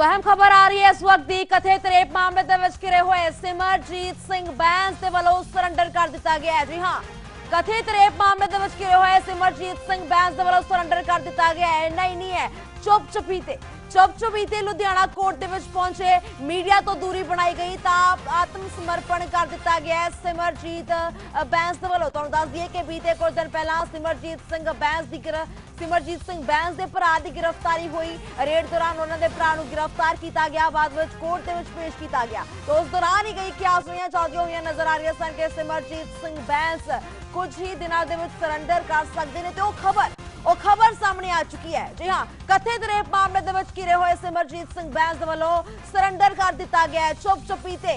तो अहम खबर आ रही है इस वक्त दी कथित रेप मामले ਦੇ ਵਿੱਚ ਘਿਰੇ ਹੋਏ ਸਿਮਰਜੀਤ ਸਿੰਘ ਬੈਂਸ ਦੇ ਵੱਲੋਂ ਸਰੈਂਡਰ ਕਰ ਦਿੱਤਾ ਗਿਆ ਹੈ। ਜੀ ਹਾਂ, ਕਥਿਤ ਰੇਪ ਮਾਮਲੇ ਦੇ ਵਿੱਚ ਘਿਰੇ ਹੋਏ ਸਿਮਰਜੀਤ ਸਿੰਘ ਬੈਂਸ ਦੇ ਵੱਲੋਂ ਸਰੈਂਡਰ ਕਰ ਦਿੱਤਾ ਗਿਆ ਹੈ। ਇੰਨਾ ਹੀ ਨਹੀਂ ਹੈ, ਚੁੱਪ-ਚੁਪੀਤੇ ਲੁਧਿਆਣਾ ਕੋਰਟ ਦੇ ਵਿੱਚ ਪਹੁੰਚੇ मीडिया तो दूरी बनाई गई तो आत्म समर्पण कर दिता गया है सिमरजीत बैंस दे ਵੱਲੋਂ। ਤੁਹਾਨੂੰ ਦੱਸ ਦਈਏ कि बीते कुछ दिन पहला सिमरजीत सिंह बैंस ਦੇ ਭਰਾ ਦੀ गिरफ्तारी हुई। रेड दौरान ਉਹਨਾਂ ਦੇ ਭਰਾ ਨੂੰ गिरफ्तार किया गया, बाद ਵਿੱਚ कोर्ट ਦੇ ਵਿੱਚ पेश किया गया। तो उस दौरान ही कई क्यासियां चलदियां होईयां नजर आ रही सन कि सिमरजीत सिंह बैंस कुछ ही दिनों ਦੇ ਵਿੱਚ ਸਰੈਂਡਰ ਕਰ ਸਕਦੇ ਨੇ। ਤੇ ਉਹ खबर सामने आ चुकी है। जी हाँ, कथित रेप मामले ਦੇ ਵਿੱਚ ਘਿਰੇ ਹੋਏ सिमरजीत सिंह बैंस ਦੇ ਵੱਲੋਂ ਸਰੈਂਡਰ कर दिता गया है। चुप-चुपीते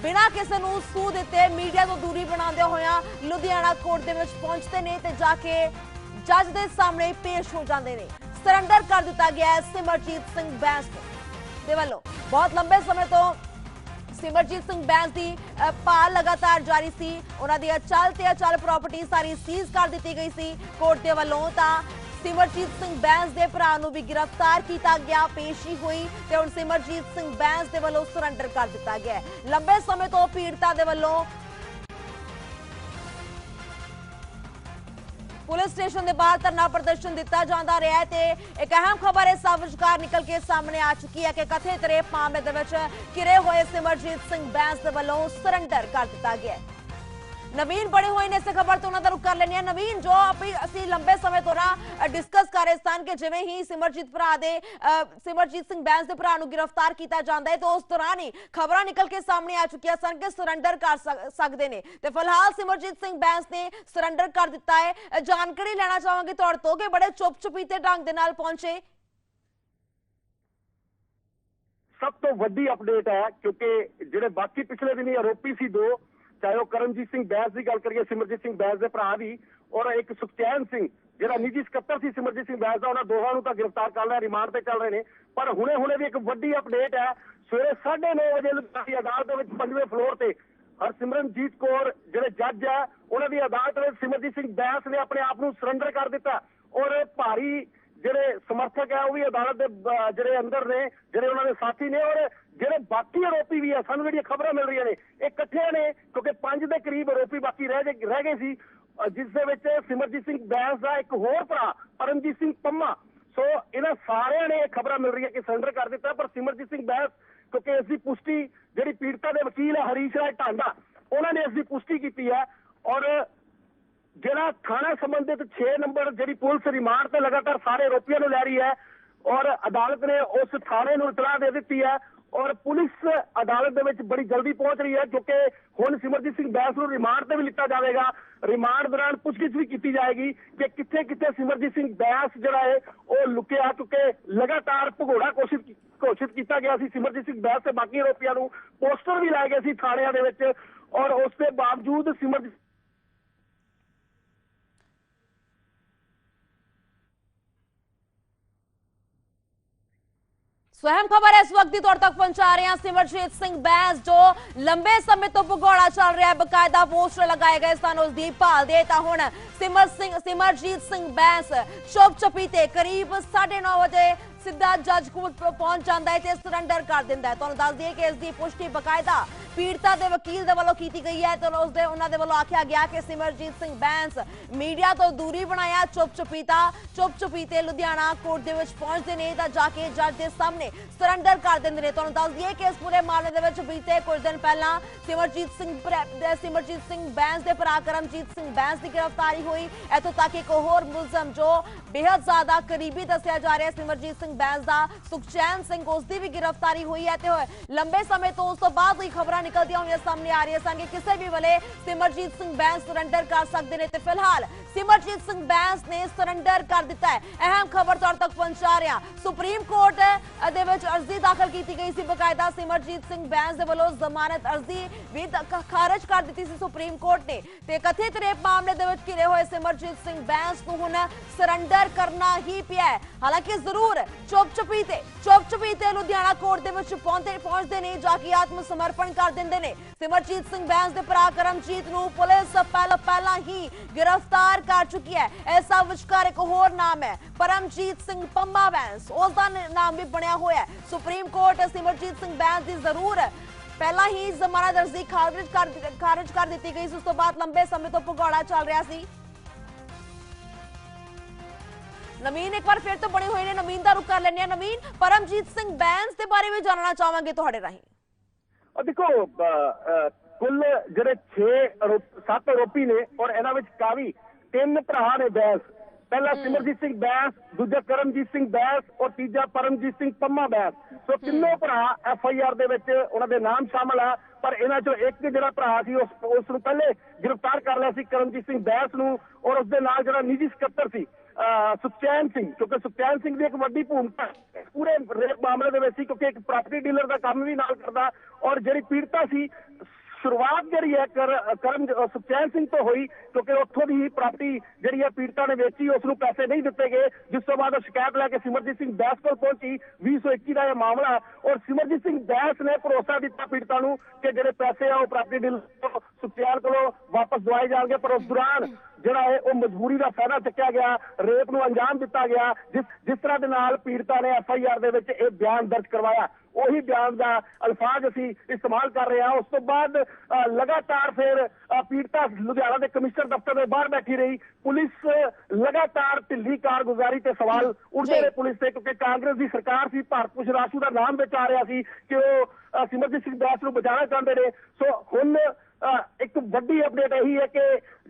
बिना किसी ਨੂੰ ਸੂਹ ਦਿੱਤੇ मीडिया ਤੋਂ ਦੂਰੀ ਬਣਾਉਂਦੇ ਹੋਇਆਂ ਲੁਧਿਆਣਾ ਕੋਰਟ ਦੇ ਵਿੱਚ ਪਹੁੰਚਦੇ ਨੇ ਤੇ ਜਾ ਕੇ ਜੱਜ ਦੇ ਸਾਹਮਣੇ ਪੇਸ਼ ਹੋ ਜਾਂਦੇ ਨੇ। ਸਰੈਂਡਰ ਕਰ ਦਿੱਤਾ ਗਿਆ ਹੈ सिमरजीत सिंह बैंस ਦੇ ਵੱਲੋਂ। बहुत लंबे समय तो सिमरजीत सिंह बैंस की भाल लगातार जारी सी। उन्हां दी अचल ते अचल प्रॉपर्टी सारी सीज कर दी गई सी कोर्ट के वलों। तां सिमरजीत सिंह बैंस के भरा नूं भी गिरफ्तार किया गया, पेशी हुई ते हुण सिमरजीत सिंह बैंस के वलों सरेंडर कर दिता गया। लंबे समय तो पीड़िता के वलों पुलिस स्टेशन के बाहर धरना प्रदर्शन दिता जाता रहा है। एक अहम खबर इस विचकार निकल के सामने आ चुकी है कि कथित रेप मामले दे विच घिरे हुए सिमरजीत सिंह बैंस दे वल्लों सरेंडर कर दिता गया। नवीन बड़े हुए ने इस खबर तो उन्होंने रुख कर लेने। नवीन, जो अभी लंबे समय तो ना डिस्कस कर रहे सन कि जिवें ही सिमरजीत सिंह बैंस के भरा नूं गिरफ्तार किया जाता है तो उस दौरान ही खबर निकल के सामने आ चुकी सन कि सरेंडर कर सकते हैं। तो फिलहाल सिमरजीत सिंह बैंस ने सरेंडर कर दिता है। जानकारी लेना चाहांगी तुहाडे तो कि बड़े चुप-चुपीते ढंग दे नाल पहुंचे। सब तो वड्डी अपडेट है क्योंकि जिहड़े बाकी पिछले दिन आरोपी सी दो, चाहे वह करमजीत सिंह बैंस की गल करिए, सिमरजीत सिंह बैंस के भरा की, और एक सुखचैन सिंह जिहड़ा निजी सकत्तर सी सिमरजीत सिंह बैंस का, उन्होंने दोवां नूं तां गिरफ्तार कर लिया, रिमांड ते चल रहे हैं। पर हुणे भी एक वड्डी अपडेट है। सवेरे 9:30 बजे लुधियाना अदालत दे विच 5वें फ्लोर ते हरसिमरनजीत कौर जिहड़े जज है उन्हां दी अदालत विच सिमरजीत सिंह बैंस ने अपने आप नूं सरेंडर कर दिता। और भारी जिहड़े समर्थक है वह भी अदालत के जिहड़े अंदर ने, जिहड़े उन्होंने साथी ने, और जिहड़े बाकी आरोपी भी है, सानूं जिहड़ियां खबरां मिल रही ने इकट्ठे ने क्योंकि 5 के करीब आरोपी बाकी रह गए सी, जिस दे विच सिमरजीत सिंह बैंस का एक होर भरा परमजीत सिंह पम्मा। सो इन्हां सारिਆਂ ने खबरां मिल रही है कि सरेंडर कर दिता। पर सिमरजीत सिंह बैंस क्योंकि इसकी पुष्टि जिहड़ी पीड़िता के वकील है हरीश राय टांडा, उन्होंने इसकी पुष्टि की है। और जिहड़ा थाना संबंधित 6 नंबर जिहड़ी पुलिस रिमांड ते लगातार सारे आरोपियों को लै रही है और अदालत ने उस थाने को इतला दे दी है। और पुलिस अदालत दे विच बड़ी जल्दी पहुंच रही है क्योंकि हुण सिमरजीत सिंह बैंस को रिमांड ते भी लिता जाएगा। रिमांड दौरान पुछगिछ भी की जाएगी कि कित्थे कित्थे सिमरजीत सिंह बैंस जिहड़ा है वो लुकिया, क्योंकि लगातार भगोड़ा घोषित किया गया सी सिमरजीत सिंह बैंस ते बाकी आरोपियों को, पोस्टर भी लाए गए सी थाणियां दे विच, और उसके बावजूद सिमरजीत स्वयं खबर है इस वक्त तौर तक पहुंचा रहे हैं। सिमरजीत सिंह बैंस जो लंबे समय तो भगौड़ा चल रहा है, बकायदा पोस्टर लगाए गए सन उसकी भाल दे, हुण सिमरजीत सिंह बैंस चुप-चपीते करीब 9:30 बजे सीधा जज कोल पहुंच जाता है तो सरेंडर कर दिंदा है। तुहानूं दस दईए कि इसकी पुष्टि बकायदा पीड़िता के वकील के वलों की गई है। तो उन्होंने वलों आख्या गया कि सिमरजीत सिंह बैंस मीडिया तो दूरी बनाया, चुप-चपीते लुधियाना कोर्ट के विच पहुंचते हैं तो जाके जज के सामने सरेंडर कर देंदे ने। तुहानूं दस दईए कि इस पूरे मामले के विच बीते कुछ दिन पहला सिमरजीत सिंह बैंस के भरा करमजीत सिंह बैंस की गिरफ्तारी हुई। इतों तक एक होर मुलजम जो बेहद ज्यादा करीबी दसिया जा रहा है सिमरजीत सिंह बैंस का, सुखचैन सिंह, उसकी भी गिरफ्तारी हुई है। तो लंबे समय तो उस बाद ही खबर निकलदियां हुई सामने आ रही है कि किसी भी वेले सिमरजीत सिंह बैंस सरेंडर कर सकते हैं। तो फिलहाल सिमरजीत सिंह बैंस ने सरेंडर कर दिता है। अहम खबर तुहाडे तक पहुंचा रहे हैं। सुप्रीम कोर्ट दे विच अर्जी दाखिल की गई सी, बकायदा सिमरजीत सिंह बैंस दे वल्लों जमानत अर्जी भी खारिज कर दी सी सुप्रीम कोर्ट ने। ते कथित रेप मामले दे विच घिरे हुए सिमरजीत सिंह बैंस नूं हुण सरेंडर करना ही पिया है। हालांकि जरूर चुप-चपीते लुधियाना कोर्ट दे विच पहुंचते नहीं, जाके आत्म समर्पण कर ਦਿੰਦੇ ਨੇ। ਸਿਮਰਜੀਤ ਸਿੰਘ ਬੈਂਸ ਦੇ ਭਰਾ ਕਰਮਜੀਤ ਨੂੰ ਪੁਲਿਸ ਪਹਿਲਾਂ ਹੀ ਗ੍ਰਿਫਤਾਰ ਕਰ ਚੁੱਕੀ ਹੈ। ਇਸ ਸਭ ਵਿਚਕਾਰ ਇੱਕ ਹੋਰ ਨਾਮ ਹੈ ਪਰਮਜੀਤ ਸਿੰਘ ਪੰਮਾ ਬੈਂਸ, ਉਸ ਦਾ ਨਾਮ ਵੀ ਬਣਿਆ ਹੋਇਆ ਹੈ। ਸੁਪਰੀਮ ਕੋਰਟ ਸਿਮਰਜੀਤ ਸਿੰਘ ਬੈਂਸ ਦੀ ਜ਼ਰੂਰ ਪਹਿਲਾਂ ਹੀ ਜ਼ਮਾਨਤ ਅਰਜ਼ੀ ਖਾਰਜ ਕਰ ਦਿੱਤੀ ਗਈ ਸੀ। ਉਸ ਤੋਂ ਬਾਅਦ ਲੰਬੇ ਸਮੇਂ ਤੋਂ ਭਗੌੜਾ ਚੱਲ ਰਿਹਾ ਸੀ। ਨਵੀਨ ਇੱਕ ਵਾਰ ਫਿਰ ਤੋਂ ਬਣੇ ਹੋਏ ਨੇ, ਨਵੀਨ ਦਾ ਰੁਖ ਕਰ ਲੈਂਦੇ ਆ। ਨਵੀਨ, ਪਰਮਜੀਤ ਸਿੰਘ ਬੈਂਸ ਦੇ ਬਾਰੇ ਵੀ ਜਾਣਨਾ ਚਾਹਾਂਗੇ ਤੁਹਾਡੇ ਰਾਹੀਂ। ਦੇਖੋ ਕੁੱਲ ਜਿਹੜੇ 7 ਆਰੋਪੀ ਨੇ ਔਰ ਇਹਨਾਂ ਵਿੱਚ ਕਾਫੀ 3 ਭਰਾ ਨੇ ਬੈਂਸ। ਪਹਿਲਾ ਸਿਮਰਜੀਤ ਸਿੰਘ ਬੈਂਸ, ਦੂਜਾ ਕਰਮਜੀਤ ਸਿੰਘ ਬੈਂਸ ਔਰ ਤੀਜਾ ਪਰਮਜੀਤ ਸਿੰਘ ਪੰਮਾ ਬੈਂਸ। ਸੋ ਤਿੰਨੋਂ ਭਰਾ FIR ਦੇ ਵਿੱਚ ਉਹਨਾਂ ਦੇ ਨਾਮ ਸ਼ਾਮਲ ਆ, ਪਰ ਇਹਨਾਂ ਚੋਂ ਇੱਕ ਜਿਹੜਾ ਭਰਾ ਸੀ ਉਸ ਨੂੰ ਪਹਿਲੇ ਗ੍ਰਿਫਤਾਰ ਕਰ ਲਿਆ ਸੀ, ਕਰਮਜੀਤ ਸਿੰਘ ਬੈਂਸ ਨੂੰ, ਔਰ ਉਸ ਦੇ ਨਾਲ ਜਿਹੜਾ ਨਿੱਜੀ ਸਕੱਤਰ ਸੀ ਸੁਖਚੈਨ ਸਿੰਘ, ਕਿਉਂਕਿ ਸੁਖਚੈਨ ਸਿੰਘ ਦੀ ਇੱਕ ਵੱਡੀ ਭੂਮਿਕਾ ਪੂਰੇ ਰੇਪ ਮਾਮਲੇ ਦੇ ਵਿੱਚ ਸੀ, ਕਿਉਂਕਿ ਇੱਕ ਪ੍ਰਾਪਰਟੀ ਡੀਲਰ ਦਾ ਕੰਮ ਵੀ ਨਾਲ ਕਰਦਾ। ਔਰ ਜਿਹੜੀ ਪੀੜਤਾ ਸੀ ਸ਼ੁਰੂਆਤ ਜਿਹੜੀ ਹੈ ਸੁਖਚੈਨ ਸਿੰਘ ਤੋਂ ਹੋਈ, ਕਿਉਂਕਿ ਉੱਥੋਂ ਦੀ ਪ੍ਰਾਪਰਟੀ ਜਿਹੜੀ ਹੈ ਪੀੜਤਾ ਨੇ ਵੇਚੀ, ਉਸ ਨੂੰ ਪੈਸੇ ਨਹੀਂ ਦਿੱਤੇ ਗਏ, ਜਿਸ ਤੋਂ ਬਾਅਦ ਉਹ ਸ਼ਿਕਾਇਤ ਲੈ ਕੇ ਸਿਮਰਜੀਤ ਸਿੰਘ ਬੈਂਸ ਕੋਲ ਪਹੁੰਚੀ। 2021 ਦਾ ਇਹ ਮਾਮਲਾ, ਔਰ ਸਿਮਰਜੀਤ ਸਿੰਘ ਬੈਂਸ ਨੇ ਭਰੋਸਾ ਦਿੱਤਾ ਪੀੜਤਾ ਨੂੰ ਕਿ ਜਿਹੜੇ ਪੈਸੇ ਆ ਉਹ ਪ੍ਰਾਪਰਟੀ ਡੀਲਰ ਸੁਖਚੈਨ ਕੋਲੋਂ ਵਾਪਸ ਦਵਾਏ ਜਾਣਗੇ, ਪਰ ਉਸ ਦੌਰਾਨ ਜਿਹੜਾ ਹੈ ਉਹ ਮਜਬੂਰੀ ਦਾ ਫਾਇਦਾ ਚੱਕਿਆ ਗਿਆ, ਰੇਪ ਨੂੰ ਅੰਜਾਮ ਦਿੱਤਾ ਗਿਆ। ਜਿਸ ਤਰ੍ਹਾਂ ਦੇ ਨਾਲ ਪੀੜਤਾ ਨੇ FIR ਦੇ ਵਿੱਚ ਇਹ ਬਿਆਨ ਦਰਜ ਕਰਵਾਇਆ, ਉਹੀ ਬਿਆਨ ਦਾ ਅਲਫਾਜ਼ ਅਸੀਂ ਇਸਤੇਮਾਲ ਕਰ ਰਹੇ ਹਾਂ। ਉਸ ਤੋਂ ਬਾਅਦ ਲਗਾਤਾਰ ਫਿਰ ਪੀੜਤਾ ਲੁਧਿਆਣਾ ਦੇ ਕਮਿਸ਼ਨਰ ਦਫ਼ਤਰ ਦੇ ਬਾਹਰ ਬੈਠੀ ਰਹੀ। ਪੁਲਿਸ ਲਗਾਤਾਰ ਢਿੱਲੀ ਕਾਰਗੁਜ਼ਾਰੀ ਤੇ ਸਵਾਲ ਉੱਠਦੇ ਰਹੇ ਪੁਲਿਸ ਤੇ, ਕਿਉਂਕਿ ਕਾਂਗਰਸ ਦੀ ਸਰਕਾਰ ਸੀ, ਭਾਰਤ ਭੂਸ਼ਣ ਆਸ਼ੂ ਦਾ ਨਾਮ ਵਿੱਚ ਆ ਰਿਹਾ ਸੀ ਕਿ ਉਹ ਸਿਮਰਜੀਤ ਸਿੰਘ ਬੈਂਸ ਨੂੰ ਬਚਾਉਣਾ ਚਾਹੁੰਦੇ ਨੇ। ਸੋ ਹੁਣ ਇੱਕ ਵੱਡੀ ਅਪਡੇਟ ਇਹੀ ਹੈ ਕਿ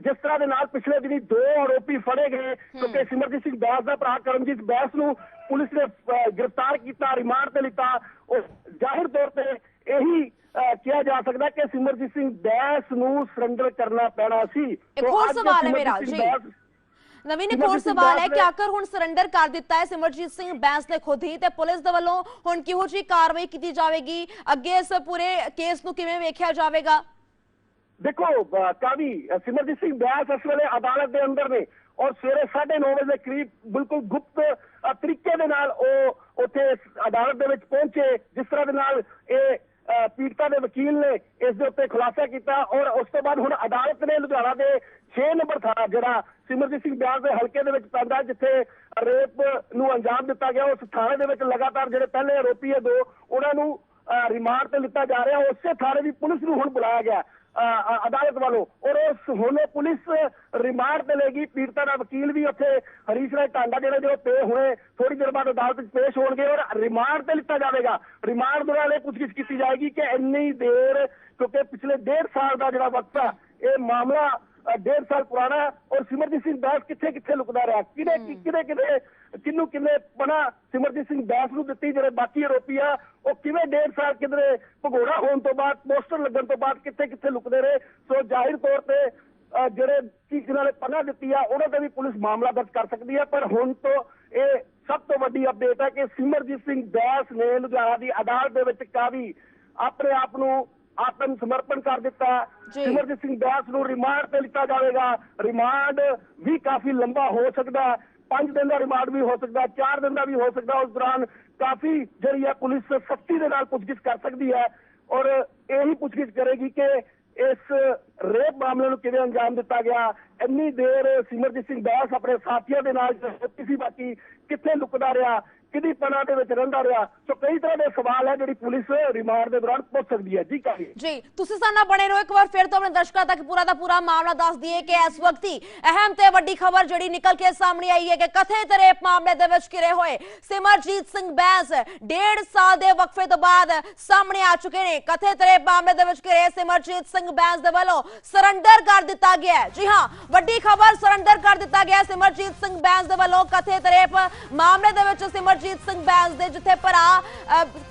ਜਿਸ ਤਰ੍ਹਾਂ ਦੇ ਨਾਲ ਪਿਛਲੇ ਦਿਨੀ 2 ਆਰੋਪੀ ਫੜੇ ਗਏ, ਕਿਉਂਕਿ ਸਿਮਰਜੀਤ ਸਿੰਘ ਬੈਂਸ ਦਾ ਭਰਾ ਕਰਮਜੀਤ ਬੈਂਸ ਨੂੰ ਪੁਲਿਸ ਨੇ ਗ੍ਰਿਫਤਾਰ ਕੀਤਾ, ਰਿਮਾਂਡ ਤੇ ਲਿੱਤਾ। ਉਹ ਜ਼ਾਹਿਰ ਤੌਰ ਤੇ ਇਹੀ ਕਿਹਾ ਜਾ ਸਕਦਾ ਕਿ ਸਿਮਰਜੀਤ ਸਿੰਘ ਬੈਂਸ ਨੂੰ ਸਰੈਂਡਰ ਕਰਨਾ ਪੈਣਾ ਸੀ। ਇੱਕ ਹੋਰ ਸਵਾਲ ਹੈ ਮੇਰਾ ਜੀ ਨਵੀਨ, ਇੱਕ ਹੋਰ ਸਵਾਲ ਹੈ ਕਿ ਆਖਰ ਹੁਣ ਸਰੈਂਡਰ ਕਰ ਦਿੱਤਾ ਹੈ ਸਿਮਰਜੀਤ ਸਿੰਘ ਬੈਂਸ ਨੇ ਖੁਦ ਹੀ, ਤੇ ਪੁਲਿਸ ਦੇ ਵੱਲੋਂ ਹੁਣ ਕਿਹੋ ਜਿਹੀ ਕਾਰਵਾਈ ਕੀਤੀ ਜਾਵੇਗੀ, ਅੱਗੇ ਇਸ ਪੂਰੇ ਕੇਸ ਨੂੰ ਕਿਵੇਂ ਵੇਖਿਆ ਜਾਵੇਗਾ? ਦੇਖੋ ਕਾਵੀ, ਸਿਮਰਜੀਤ ਸਿੰਘ ਬੈਂਸ ਇਸ ਵੇਲੇ ਅਦਾਲਤ ਦੇ ਅੰਦਰ ਨੇ, ਔਰ ਸਵੇਰੇ 9:30 ਵਜੇ ਦੇ ਕਰੀਬ ਬਿਲਕੁਲ ਗੁਪਤ ਤਰੀਕੇ ਦੇ ਨਾਲ ਉਹ ਉੱਥੇ ਅਦਾਲਤ ਦੇ ਵਿੱਚ ਪਹੁੰਚੇ। ਜਿਸ ਤਰ੍ਹਾਂ ਦੇ ਨਾਲ ਇਹ ਪੀੜਤਾ ਦੇ ਵਕੀਲ ਨੇ ਇਸ ਦੇ ਉੱਤੇ ਖੁਲਾਸਾ ਕੀਤਾ, ਔਰ ਉਸ ਤੋਂ ਬਾਅਦ ਹੁਣ ਅਦਾਲਤ ਨੇ ਲੁਧਿਆਣਾ ਦੇ 6 ਨੰਬਰ ਥਾਣਾ ਜਿਹੜਾ ਸਿਮਰਜੀਤ ਸਿੰਘ ਬੈਂਸ ਦੇ ਹਲਕੇ ਦੇ ਵਿੱਚ ਪੈਂਦਾ, ਜਿੱਥੇ ਰੇਪ ਨੂੰ ਅੰਜਾਮ ਦਿੱਤਾ ਗਿਆ, ਉਸ ਥਾਣੇ ਦੇ ਵਿੱਚ ਲਗਾਤਾਰ ਜਿਹੜੇ ਪਹਿਲੇ ਆਰੋਪੀ ਹੈ 2 ਉਹਨਾਂ ਨੂੰ ਰਿਮਾਂਡ ਤੇ ਲਿੱਤਾ ਜਾ ਰਿਹਾ। ਉਸੇ ਥਾਣੇ ਦੀ ਪੁਲਿਸ ਨੂੰ ਹੁਣ ਬੁਲਾਇਆ ਗਿਆ ਅਦਾਲਤ ਵੱਲੋਂ, ਔਰ ਹੁਣ ਪੁਲਿਸ ਰਿਮਾਂਡ ਤੇ ਲੇਗੀ। ਪੀੜਤਾ ਦਾ ਵਕੀਲ ਵੀ ਉੱਥੇ ਹਰੀਸ਼ ਰਾਏ ਟਾਂਡਾ ਜਿਹੜੇ ਪੇ ਹੁਣੇ ਥੋੜੀ ਦੇਰ ਬਾਅਦ ਅਦਾਲਤ ਵਿੱਚ ਪੇਸ਼ ਹੋਣਗੇ, ਔਰ ਰਿਮਾਂਡ ਤੇ ਲਿੱਤਾ ਜਾਵੇਗਾ। ਰਿਮਾਂਡ ਦੌਰਾਨ ਇਹ ਪੁੱਛਗਿੱਛ ਕੀਤੀ ਜਾਏਗੀ ਕਿ ਇੰਨੀ ਦੇਰ, ਕਿਉਂਕਿ ਪਿਛਲੇ 1.5 ਸਾਲ ਦਾ ਜਿਹੜਾ ਵਕਤ ਹੈ, ਇਹ ਮਾਮਲਾ 1.5 ਸਾਲ ਪੁਰਾਣਾ ਹੈ, ਔਰ ਸਿਮਰਜੀਤ ਸਿੰਘ ਬੈਂਸ ਕਿੱਥੇ ਲੁਕਦਾ ਰਿਹਾ, ਕਿਹਨੂੰ ਕਿੰਨੇ ਪਨਾ ਸਿਮਰਜੀਤ ਸਿੰਘ ਬੈਂਸ ਨੂੰ ਦਿੱਤੀ, ਜਿਹੜੇ ਬਾਕੀ ਆਰੋਪੀ ਆ ਉਹ ਕਿਵੇਂ 1.5 ਸਾਲ ਕਿਧਰੇ ਭਗੌੜਾ ਹੋਣ ਤੋਂ ਬਾਅਦ, ਪੋਸਟਰ ਲੱਗਣ ਤੋਂ ਬਾਅਦ ਕਿੱਥੇ ਲੁਕਦੇ ਰਹੇ। ਸੋ ਜ਼ਾਹਿਰ ਤੌਰ ਤੇ ਜਿਹੜੇ ਜਿਨ੍ਹਾਂ ਨੇ ਪਨਾਹ ਦਿੱਤੀ ਆ ਉਹਨਾਂ ਤੇ ਵੀ ਪੁਲਿਸ ਮਾਮਲਾ ਦਰਜ ਕਰ ਸਕਦੀ ਹੈ। ਪਰ ਹੁਣ ਤੋਂ ਇਹ ਸਭ ਤੋਂ ਵੱਡੀ ਅਪਡੇਟ ਹੈ ਕਿ ਸਿਮਰਜੀਤ ਸਿੰਘ ਬੈਂਸ ਨੇ ਲੁਧਿਆਣਾ ਦੀ ਅਦਾਲਤ ਦੇ ਵਿੱਚ ਕਾਫੀ ਆਪਣੇ ਆਪ ਨੂੰ ਆਤਮ ਸਮਰਪਣ ਕਰ ਦਿੱਤਾ। ਸਿਮਰਜੀਤ ਸਿੰਘ ਬੈਂਸ ਨੂੰ ਰਿਮਾਂਡ ਤੇ ਲਿੱਤਾ ਜਾਵੇਗਾ। ਰਿਮਾਂਡ ਵੀ ਕਾਫੀ ਲੰਬਾ ਹੋ ਸਕਦਾ, 5 ਦਿਨ ਦਾ ਰਿਮਾਂਡ ਵੀ ਹੋ ਸਕਦਾ, 4 ਦਿਨ ਦਾ ਵੀ ਹੋ ਸਕਦਾ। ਉਸ ਦੌਰਾਨ ਕਾਫੀ ਜਿਹੜੀ ਹੈ ਪੁਲਿਸ ਸਖਤੀ ਦੇ ਨਾਲ ਪੁੱਛਗਿੱਛ ਕਰ ਸਕਦੀ ਹੈ, ਔਰ ਇਹੀ ਪੁੱਛਗਿੱਛ ਕਰੇਗੀ ਕਿ ਇਸ ਰੇਪ ਮਾਮਲੇ ਨੂੰ ਕਿਵੇਂ ਅੰਜਾਮ ਦਿੱਤਾ ਗਿਆ। ਇੰਨੀ ਦੇਰ ਸਿਮਰਜੀਤ ਸਿੰਘ ਬੈਂਸ ਆਪਣੇ ਸਾਥੀਆਂ ਦੇ ਨਾਲ ਕਿਸੇ ਬਾਕੀ ਕਿੱਥੇ ਲੁਕਦਾ ਰਿਹਾ, ਕਿਹਦੀ ਪਨਾਹ ਦੇ ਵਿੱਚ ਰਹਿੰਦਾ ਰਿਹਾ। ਸੋ ਕਈ ਤਰ੍ਹਾਂ ਦੇ ਸਵਾਲ ਹੈ ਜਿਹੜੀ ਪੁਲਿਸ ਰਿਮਾਂਡ ਦੇ ਦੌਰਾਨ ਪੁੱਛ ਸਕਦੀ ਹੈ। ਜੀ ਕਾਫੀ ਜੀ, ਤੁਸੀਂ ਸਾਡੇ ਨਾਲ ਬਣੇ ਰਹੋ। ਇੱਕ ਵਾਰ ਫਿਰ ਤੋਂ ਆਪਣੇ ਦਰਸ਼ਕਾਂ ਤੱਕ ਪੂਰਾ ਦਾ ਪੂਰਾ ਮਾਮਲਾ ਦੱਸ ਦਈਏ ਕਿ ਇਸ ਵਕਤ ਹੀ ਅਹਿਮ ਤੇ ਵੱਡੀ ਖਬਰ ਜਿਹੜੀ ਨਿਕਲ ਕੇ ਸਾਹਮਣੇ ਆਈ ਹੈ ਕਿ ਕਥਿਤ ਰੇਪ ਮਾਮਲੇ ਦੇ ਵਿੱਚ ਘਿਰੇ ਹੋਏ ਸਿਮਰਜੀਤ ਸਿੰਘ ਬੈਂਸ 1.5 ਸਾਲ ਦੇ ਵਕਫੇ ਤੋਂ ਬਾਅਦ ਸਾਹਮਣੇ ਆ ਚੁੱਕੇ ਨੇ। ਕਥਿਤ ਰੇਪ ਮਾਮਲੇ ਦੇ ਵਿੱਚ ਘਿਰੇ ਸਿਮਰਜੀਤ ਸਿੰਘ ਬੈਂਸ ਦੇ ਵੱਲੋਂ ਸਰੈਂਡਰ ਕਰ ਦਿੱਤਾ ਗਿਆ ਹੈ। ਜੀ ਹਾਂ, ਵੱਡੀ ਖਬਰ, ਸਰੈਂਡਰ ਕਰ ਦਿੱਤਾ ਗਿਆ ਸਿਮਰਜੀਤ ਸਿੰਘ ਬੈਂਸ ਦੇ ਵੱਲੋਂ। ਕਥਿਤ ਰੇਪ ਮਾਮਲੇ ਦੇ ਵਿੱਚ ਸਿਮਰਜੀਤ ਸਿੰਘ ਬੈਂਸ ਦੇ ਜਿੱਥੇ ਭਰਾ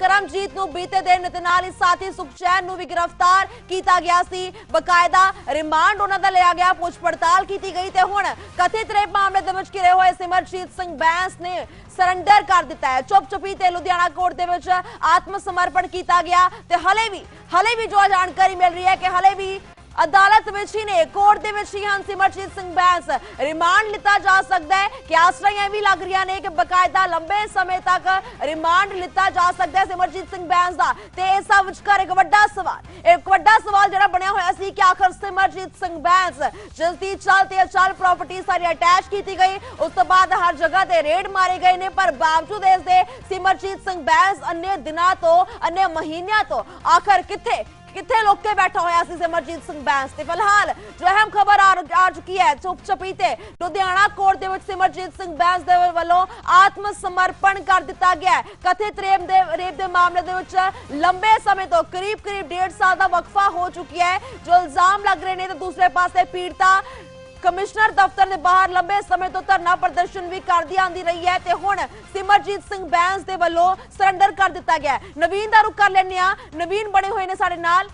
ਕਰਮਜੀਤ ਨੂੰ ਬੀਤੇ ਦਿਨ ਤੇ ਨਾਲ ਹੀ ਸਾਥੀ ਸੁਖਚੈਨ ਨੂੰ ਵੀ ਗ੍ਰਿਫਤਾਰ ਕੀਤਾ ਗਿਆ ਸੀ। ਬਕਾਇਦਾ ਰਿਮਾਂਡ ਉਹਨਾਂ ਦਾ ਲਿਆ ਗਿਆ, ਪੁੱਛ ਪੜਤਾਲ ਕੀਤੀ ਗਈ ਤੇ ਹੁਣ ਕਥਿਤ ਰੇਪ ਮਾਮਲੇ ਦੇ ਵਿੱਚ ਘਿਰੇ ਹੋਏ ਸਿਮਰਜੀਤ ਸਿੰਘ ਬੈਂਸ ਨੇ ਸਰੈਂਡਰ ਕਰ ਦਿੱਤਾ ਹੈ। ਚੁੱਪ-ਚੁਪੀ ਤੇ ਲੁਧਿਆਣਾ ਕੋਰਟ ਦੇ ਵਿੱਚ ਆਤਮ ਸਮਰਪਣ ਕੀਤਾ ਗਿਆ ਤੇ ਹਲੇ ਵੀ ਜੋ ਜਾਣਕਾਰੀ ਮਿਲ ਰਹੀ ਹੈ ਕਿ ਹਲੇ ਵੀ अदालत विच ही ने कोर्ट दे विच ही हन सिमरजीत सिंह बैंस रिमांड लिता जा सकता है कि आसरा यह भी लग रही ने कि बकायदा लंबे समय तक रिमांड लिता जा सकता है सिमरजीत सिंह बैंस दा ते इस विचकार एक वड्डा सवाल जिहड़ा बनया होया सी कि आखिर सिमरजीत सिंह बैंस जल्दी चलते अचल प्रॉपर्टी सारी अटैच की गई उस तो बाद हर जगह ते रेड मारे गए ने पर बावजूद इस दे सिमरजीत सिंह बैंस अन्य दिनों तो अन्य महीनों तो आखिर किथे लुक के बैठा होया सी सिमरजीत सिंह बैंस ते फिलहाल जो अहम खबर आ चुकी है चुप चपीते लुधियाना कोर्ट दे विच सिमरजीत सिंह बैंस दे वल्लों आत्म समर्पण कर दिता गया है। कथित रेप दे मामले दे विच लंबे समय तो करीब 1.5 साल का वक्फा हो चुकी है जो इल्जाम लग रहे ने तो दूसरे पासे पीड़िता कमिश्नर दफ्तर के बाहर लंबे समय तो धरना प्रदर्शन भी करती आंदी रही है ते हुण सिमरजीत सिंह बैंस दे वल्लों सरेंडर कर दिता गया। नवीन दा रुख कर लेने आ, नवीन बने हुए ने साडे नाल।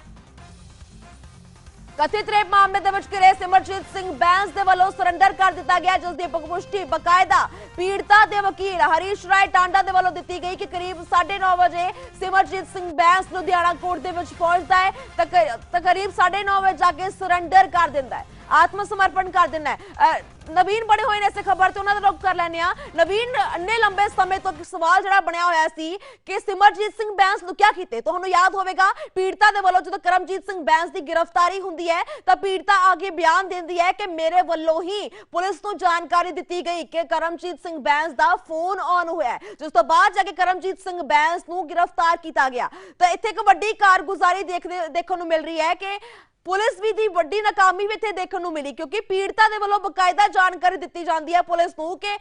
कथित रेप मामले दे विच घिरे सिमरजीत सिंह बैंस दे वल्लों सरेंडर कर दिता गया जिसदी पुष्टि बकायदा पीड़िता दे वकील हरीश राय टांडा दे वल्लों दिती गई कि करीब 9:30 बजे सिमरजीत सिंह बैंस लुधियाना कोर्ट दे विच पहुंचदा है तो करीब 9:30 बजे जाके सरेंडर कर दिंदा है, आत्म समर्पण कर देना है। नवीन बड़े हुए इस खबर से उन्होंने रुख कर लेने नवीन अन्ने लंबे समय तो सवाल जड़ा बनया होया सी कि सिमरजीत सिंह बैंस नु क्या कीते तो याद होगा पीड़िता दे वल्लों जो करमजीत सिंह बैंस की गिरफ्तारी हुंदी है तो पीड़िता आगे बयान देंदी है कि मेरे वल्लों ही पुलिस को जानकारी दी गई कि करमजीत सिंह बैंस दा फोन ऑन होया जिस तो बाद जाके करमजीत सिंह बैंस नु गिरफ्तार किया गया। तो इत्थे एक वड्डी कारगुजारी देखने को मिल रही है कि पुलिस भी दी वड्डी नाकामी भी इत्थे देखने को मिली क्योंकि पीड़िता दे वल्लों बकायदा जानकारी दी जाती है पुलिस को कि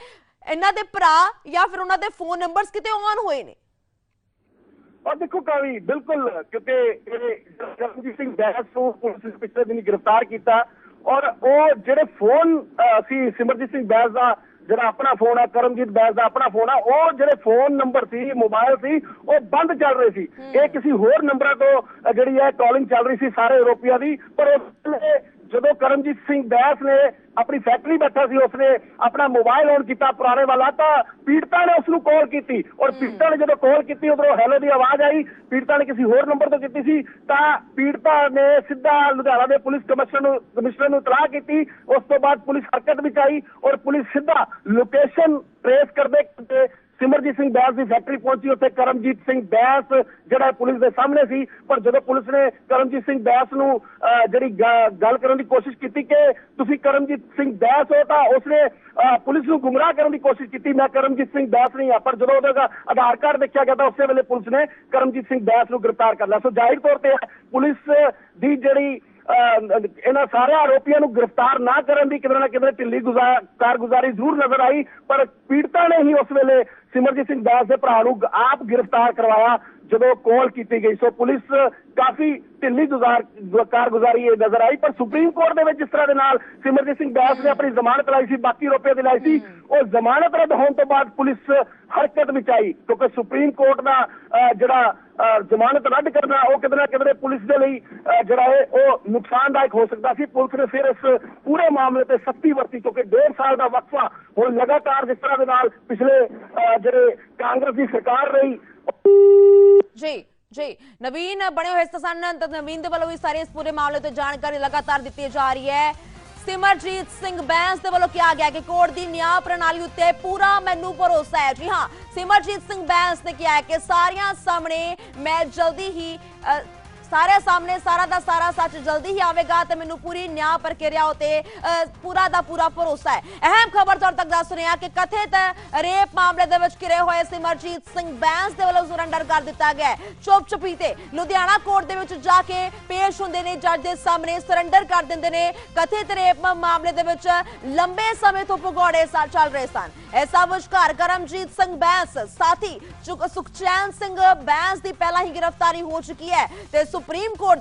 इन्हां दे भरा या फिर उन्हां दे फोन नंबर्स किते ऑन होए ने। और देखो कावी बिल्कुल क्योंकि करमजीत सिंह बैंस को पुलिस ने पिछले दिन गिरफ्तार किया और वो जेडे फोन सी सिमरजीत सिंह बैंस का ਜਿਹੜਾ अपना फोन है करमजीत बैंस का अपना फोन है वो ਜਿਹੜੇ फोन नंबर सी मोबाइल सी वो बंद चल रहे सी ये किसी होर नंबर तो ਜਿਹੜੀ है कॉलिंग चल रही सी सारे आरोपियों की पर ਜਦੋਂ करमजीत सिंह बैंस ने अपनी फैक्ट्री बैठा सी उसने अपना मोबाइल ऑन किया पुराने वाला तो पीड़िता ने उसको कॉल की और पीड़िता ने जो कॉल की उधरों हैलो की आवाज आई पीड़िता ने किसी होर नंबर तो की सी पीड़िता ने सीधा लुधियाना के पुलिस कमिश्नर को इतलाह की उस तो बाद पुलिस हरकत में आई और पुलिस सीधा लोकेशन ट्रेस करते सिमरजीत सिंह बैंस की फैक्ट्री पहुंची उत्थे करमजीत सिंह बैंस जिहड़ा पुलिस के सामने सी पर जो पुलिस ने करमजीत सिंह बैंस नूं जिहड़ी गल करने की कोशिश की कि तुसीं करमजीत सिंह बैंस हो तो उसने पुलिस नूं गुमराह करने की कोशिश की मैं करमजीत सिंह बैंस नहीं हाँ पर जो उसका आधार कार्ड देखा गया तो उस वेले पुलिस ने करमजीत सिंह बैंस नूं गिरफ्तार कर लिया। सो जाहिर तौर पर पुलिस की जिहड़ी इन्हां सारे आरोपियों को गिरफ्तार ना करने की किधर ना किधर ढिली कारगुजारी जरूर नजर आई पर पीड़िता ने ही उस वेले सिमरजीत सिंह बैंस के भरा नूं आप गिरफ्तार करवाया जो कॉल की गई। सो पुलिस काफी ढिली कारगुजारी नजर आई पर सुप्रीम कोर्ट के जिस तरह के नाल सिमरजीत सिंह बैंस ने अपनी जमानत लाई सी बाकी आरोपियों की लाई सी और जमानत रद्द होने तो बाद पुलिस हरकत में आई क्योंकि सुप्रीम कोर्ट का जिहड़ा जमानत रद्द करना वो किधर ना किधर पुलिस के लिए जिहड़ा है वो नुकसानदायक हो सकता सी। पुलिस ने फिर इस पूरे मामले से सख्ती वरती क्योंकि 1.5 साल का वक्फा हुण लगातार जिस तरह के नाल पिछले जिहड़े कांग्रेस की सरकार रही जी नवीन बने हुए सन नवीन दे वल्लों भी सारे इस पूरे मामले तो जानकारी लगातार दी जा रही है। सिमरजीत सिंह बैंस दे वल्लों कहा गया कि कोर्ट की न्याय प्रणाली उत्ते पूरा मैनू भरोसा है। जी हाँ सिमरजीत सिंह बैंस ने कहा है कि सारियां सामने मैं जल्दी ही सारे सामने सारा दा सारा सच जल्दी ही आवेगा तो मैनू पूरी न्याय प्रक्रिया उत्ते पूरा दा पूरा भरोसा है। अहम खबर तुहाडे तक दस रहे हैं कि कथित रेप मामले दे विच घिरे हुए सिमरजीत सिंह बैंस दे वल्लों सरेंडर कर दिता गया चुप चपीते लुधियाना कोर्ट दे विच जाके पेश हुंदे ने जज दे सामने सरेंडर कर दिंदे ने। कथित रेप मामले दे विच लंबे समय तो भगौड़े चल रहे सन इस विचकार करमजीत सिंह बैंस साथी सुखचैन सिंह बैंस की पहला ही गिरफ्तारी हो चुकी है ते सुप्रीम कोर्ट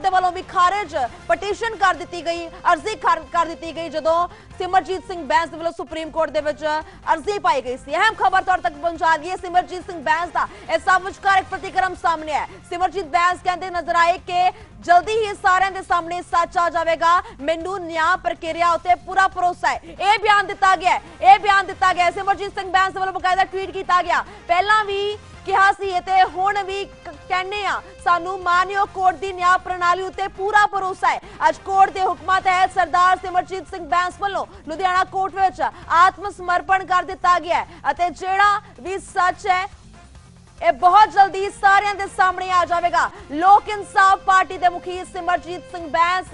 दे वल्लों भी खारिज पटीशन कर दी गई अर्जी कर दी गई जदों सिमरजीत सिंह बैंस दे वल्लों सुप्रीम कोर्ट दे विच अर्जी पाई गई सी। अहम खबर तुहाडे तक पहुंचा दी है सिमरजीत सिंह बैंस दा इस विचकार एक प्रतिक्रम सामने है। सिमरजीत बैंस कहते नजर आए कि जल्दी ही सारे दे सामने सच आ जाएगा मैनू न्याय प्रक्रिया उत्ते पूरा भरोसा है यह बयान दिता गया सिमरजीत सिंह बैंस दे वल्लों बकायदा ट्वीट किया गया। पहला भी ਕਿਹਾ ਸੀ ਤੇ ਹੁਣ ਵੀ ਕਹਿੰਦੇ ਆ ਸਾਨੂੰ ਮਾਨਯੋਗ ਕੋਰਟ ਦੀ ਨਿਆਂ ਪ੍ਰਣਾਲੀ ਉੱਤੇ ਪੂਰਾ ਭਰੋਸਾ ਹੈ। ਅੱਜ ਕੋਰਟ ਦੇ ਹੁਕਮਾਂ ਤਹਿਤ ਸਰਦਾਰ ਸਿਮਰਜੀਤ ਸਿੰਘ ਬੈਂਸ ਵੱਲੋਂ ਲੁਧਿਆਣਾ ਕੋਰਟ ਵਿੱਚ ਆਤਮ ਸਮਰਪਣ ਕਰ ਦਿੱਤਾ ਗਿਆ ਹੈ ਅਤੇ ਜਿਹੜਾ ਵੀ ਸੱਚ ਹੈ ਇਹ ਬਹੁਤ ਜਲਦੀ ਸਾਰਿਆਂ ਦੇ ਸਾਹਮਣੇ ਆ ਜਾਵੇਗਾ। ਲੋਕ ਇਨਸਾਫ ਪਾਰਟੀ ਦੇ ਮੁਖੀ ਸਿਮਰਜੀਤ ਸਿੰਘ ਬੈਂਸ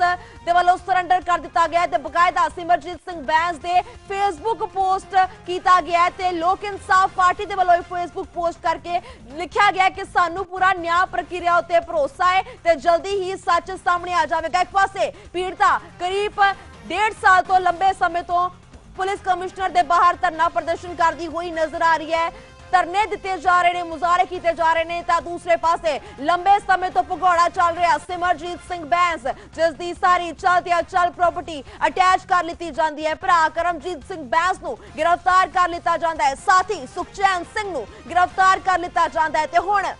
ਦੇ ਵੱਲੋਂ ਸਰੈਂਡਰ ਕਰ ਦਿੱਤਾ ਗਿਆ ਤੇ ਬਕਾਇਦਾ ਸਿਮਰਜੀਤ ਸਿੰਘ ਬੈਂਸ ਦੇ ਫੇਸਬੁੱਕ ਪੋਸਟ ਕੀਤਾ ਗਿਆ ਤੇ ਲੋਕ ਇਨਸਾਫ ਪਾਰਟੀ ਦੇ ਵੱਲੋਂ ਫੇਸਬੁੱਕ ਪੋਸਟ ਕਰਕੇ ਲਿਖਿਆ ਗਿਆ ਕਿ ਸਾਨੂੰ ਪੂਰਾ ਨਿਆਂ ਪ੍ਰਕਿਰਿਆ ਉੱਤੇ ਭਰੋਸਾ ਹੈ ਤੇ ਜਲਦੀ ਹੀ ਸੱਚ ਸਾਹਮਣੇ ਆ ਜਾਵੇਗਾ। ਇੱਕ ਪਾਸੇ ਪੀੜਤਾ ਕਰੀਬ 1.5 ਸਾਲ ਤੋਂ ਲੰਬੇ ਸਮੇਂ ਤੋਂ ਪੁਲਿਸ ਕਮਿਸ਼ਨਰ ਦੇ ਬਾਹਰ ਧਰਨਾ ਪ੍ਰਦਰਸ਼ਨ ਕਰਦੀ ਹੋਈ ਨਜ਼ਰ ਆ ਰਹੀ ਹੈ। ਧਰਨੇ ਦਿੱਤੇ ਜਾ ਰਹੇ ਨੇ, ਮੁਜ਼ਾਹਰੇ ਕੀਤੇ ਜਾ ਰਹੇ ਨੇ ਤਾਂ ਦੂਸਰੇ ਪਾਸੇ ਲੰਬੇ ਸਮੇਂ ਤੋਂ ਭਗੌੜਾ ਚੱਲ ਰਿਹਾ ਸਿਮਰਜੀਤ ਸਿੰਘ ਬੈਂਸ ਜਿਸ ਦੀ ਸਾਰੀ ਚੱਲ ਪ੍ਰਾਪਰਟੀ ਅਟੈਚ ਕਰ ਲਿੱਤੀ ਜਾਂਦੀ ਹੈ। ਭਰਾ ਕਰਮਜੀਤ ਸਿੰਘ ਬੈਂਸ ਨੂੰ ਗ੍ਰਿਫਤਾਰ ਕਰ ਲਿੱਤਾ ਜਾਂਦਾ ਹੈ, ਸਾਥੀ ਸੁਖਚੈਨ ਸਿੰਘ ਨੂੰ ਗ੍ਰਿਫਤਾਰ ਕਰ ਲਿੱਤਾ ਜਾਂਦਾ ਹੈ ਤੇ ਹੁਣ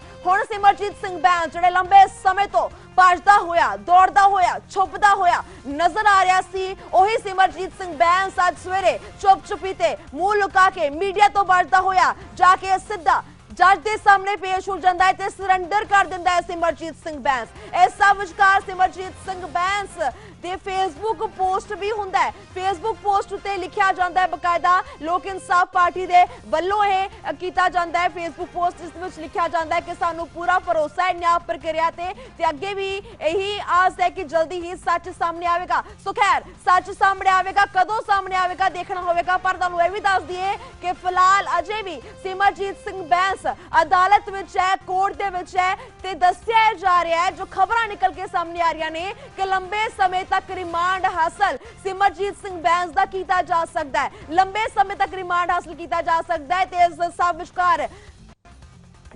ਸਿਮਰਜੀਤ ਸਿੰਘ ਬੈਂਸ ਜਿਹੜੇ ਲੰਬੇ ਸਮੇਂ ਤੋਂ ਭੱਜਦਾ ਹੋਇਆ, ਦੌੜਦਾ ਹੋਇਆ, ਛੁਪਦਾ ਹੋਇਆ ਨਜ਼ਰ ਆ ਰਿਹਾ ਸੀ, ਉਹੀ ਸਿਮਰਜੀਤ ਸਿੰਘ ਬੈਂਸ ਅੱਜ ਸਵੇਰੇ ਚੁੱਪ-ਚੁਪੀਤੇ ਮੂੰਹ ਲੁਕਾ ਕੇ ਮੀਡੀਆ ਤੋਂ ਭੱਜਦਾ ਹੋਇਆ ਜਾ ਕੇ ਸਿੱਧਾ ਜੱਜ ਦੇ ਸਾਹਮਣੇ ਪੇਸ਼ ਹੋ ਜਾਂਦਾ ਹੈ ਤੇ ਸਰੈਂਡਰ ਕਰ ਦਿੰਦਾ ਹੈ ਸਿਮਰਜੀਤ ਸਿੰਘ ਬੈਂਸ। ਇਸ ਸਭ ਵਿਚਕਾਰ ਸਿਮਰਜੀਤ ਸਿੰਘ ਬੈਂਸ ਦੇ ਫੇਸਬੁੱਕ ਪੋਸਟ ਵੀ ਹੁੰਦਾ ਹੈ। ਫੇਸਬੁੱਕ ਪੋਸਟ ਉੱਤੇ ਲਿਖਿਆ ਜਾਂਦਾ ਹੈ, ਬਕਾਇਦਾ ਲੋਕ ਇਨਸਾਫ ਪਾਰਟੀ ਦੇ ਵੱਲੋਂ ਇਹ ਕੀਤਾ ਜਾਂਦਾ ਹੈ। ਫੇਸਬੁੱਕ ਪੋਸਟ ਇਸ ਵਿੱਚ ਲਿਖਿਆ ਜਾਂਦਾ ਹੈ ਕਿ ਸਾਨੂੰ ਪੂਰਾ ਭਰੋਸਾ ਹੈ ਨਿਆਂ ਪ੍ਰਕਿਰਿਆ ਤੇ ਅੱਗੇ ਵੀ ਇਹੀ ਆਸ ਹੈ ਕਿ ਜਲਦੀ ਹੀ ਸੱਚ ਸਾਹਮਣੇ ਆਵੇਗਾ। ਸੋ ਖੈਰ ਸੱਚ ਸਾਹਮਣੇ ਆਵੇਗਾ, ਕਦੋਂ ਸਾਹਮਣੇ ਆਵੇਗਾ ਦੇਖਣਾ ਹੋਵੇਗਾ, ਪਰ ਤੁਹਾਨੂੰ ਇਹ ਵੀ ਦੱਸ ਦਈਏ ਕਿ ਫਿਲਹਾਲ ਅਜੇ ਵੀ ਸਿਮਰਜੀਤ ਸਿੰਘ ਬੈਂਸ ਅਦਾਲਤ ਵਿੱਚ ਹੈ, ਕੋਰਟ ਦੇ ਵਿੱਚ ਹੈ ਤੇ ਦੱਸਿਆ ਜਾ ਰਿਹਾ ਹੈ, ਜੋ ਖਬਰਾਂ ਨਿਕਲ ਕੇ ਸਾਹਮਣੇ ਆ ਰਹੀਆਂ ਨੇ ਕਿ ਲੰਬੇ ਸਮੇਂ ਤੱਕ ਰਿਮਾਂਡ ਹਾਸਲ ਸਿਮਰਜੀਤ ਸਿੰਘ ਬੈਂਸ ਦਾ ਕੀਤਾ ਜਾ ਸਕਦਾ ਹੈ, ਲੰਬੇ ਸਮੇਂ ਤੱਕ ਰਿਮਾਂਡ ਹਾਸਲ ਕੀਤਾ ਜਾ ਸਕਦਾ ਹੈ ਤੇ ਇਸ ਸਭ ਵਿਚਕਾਰ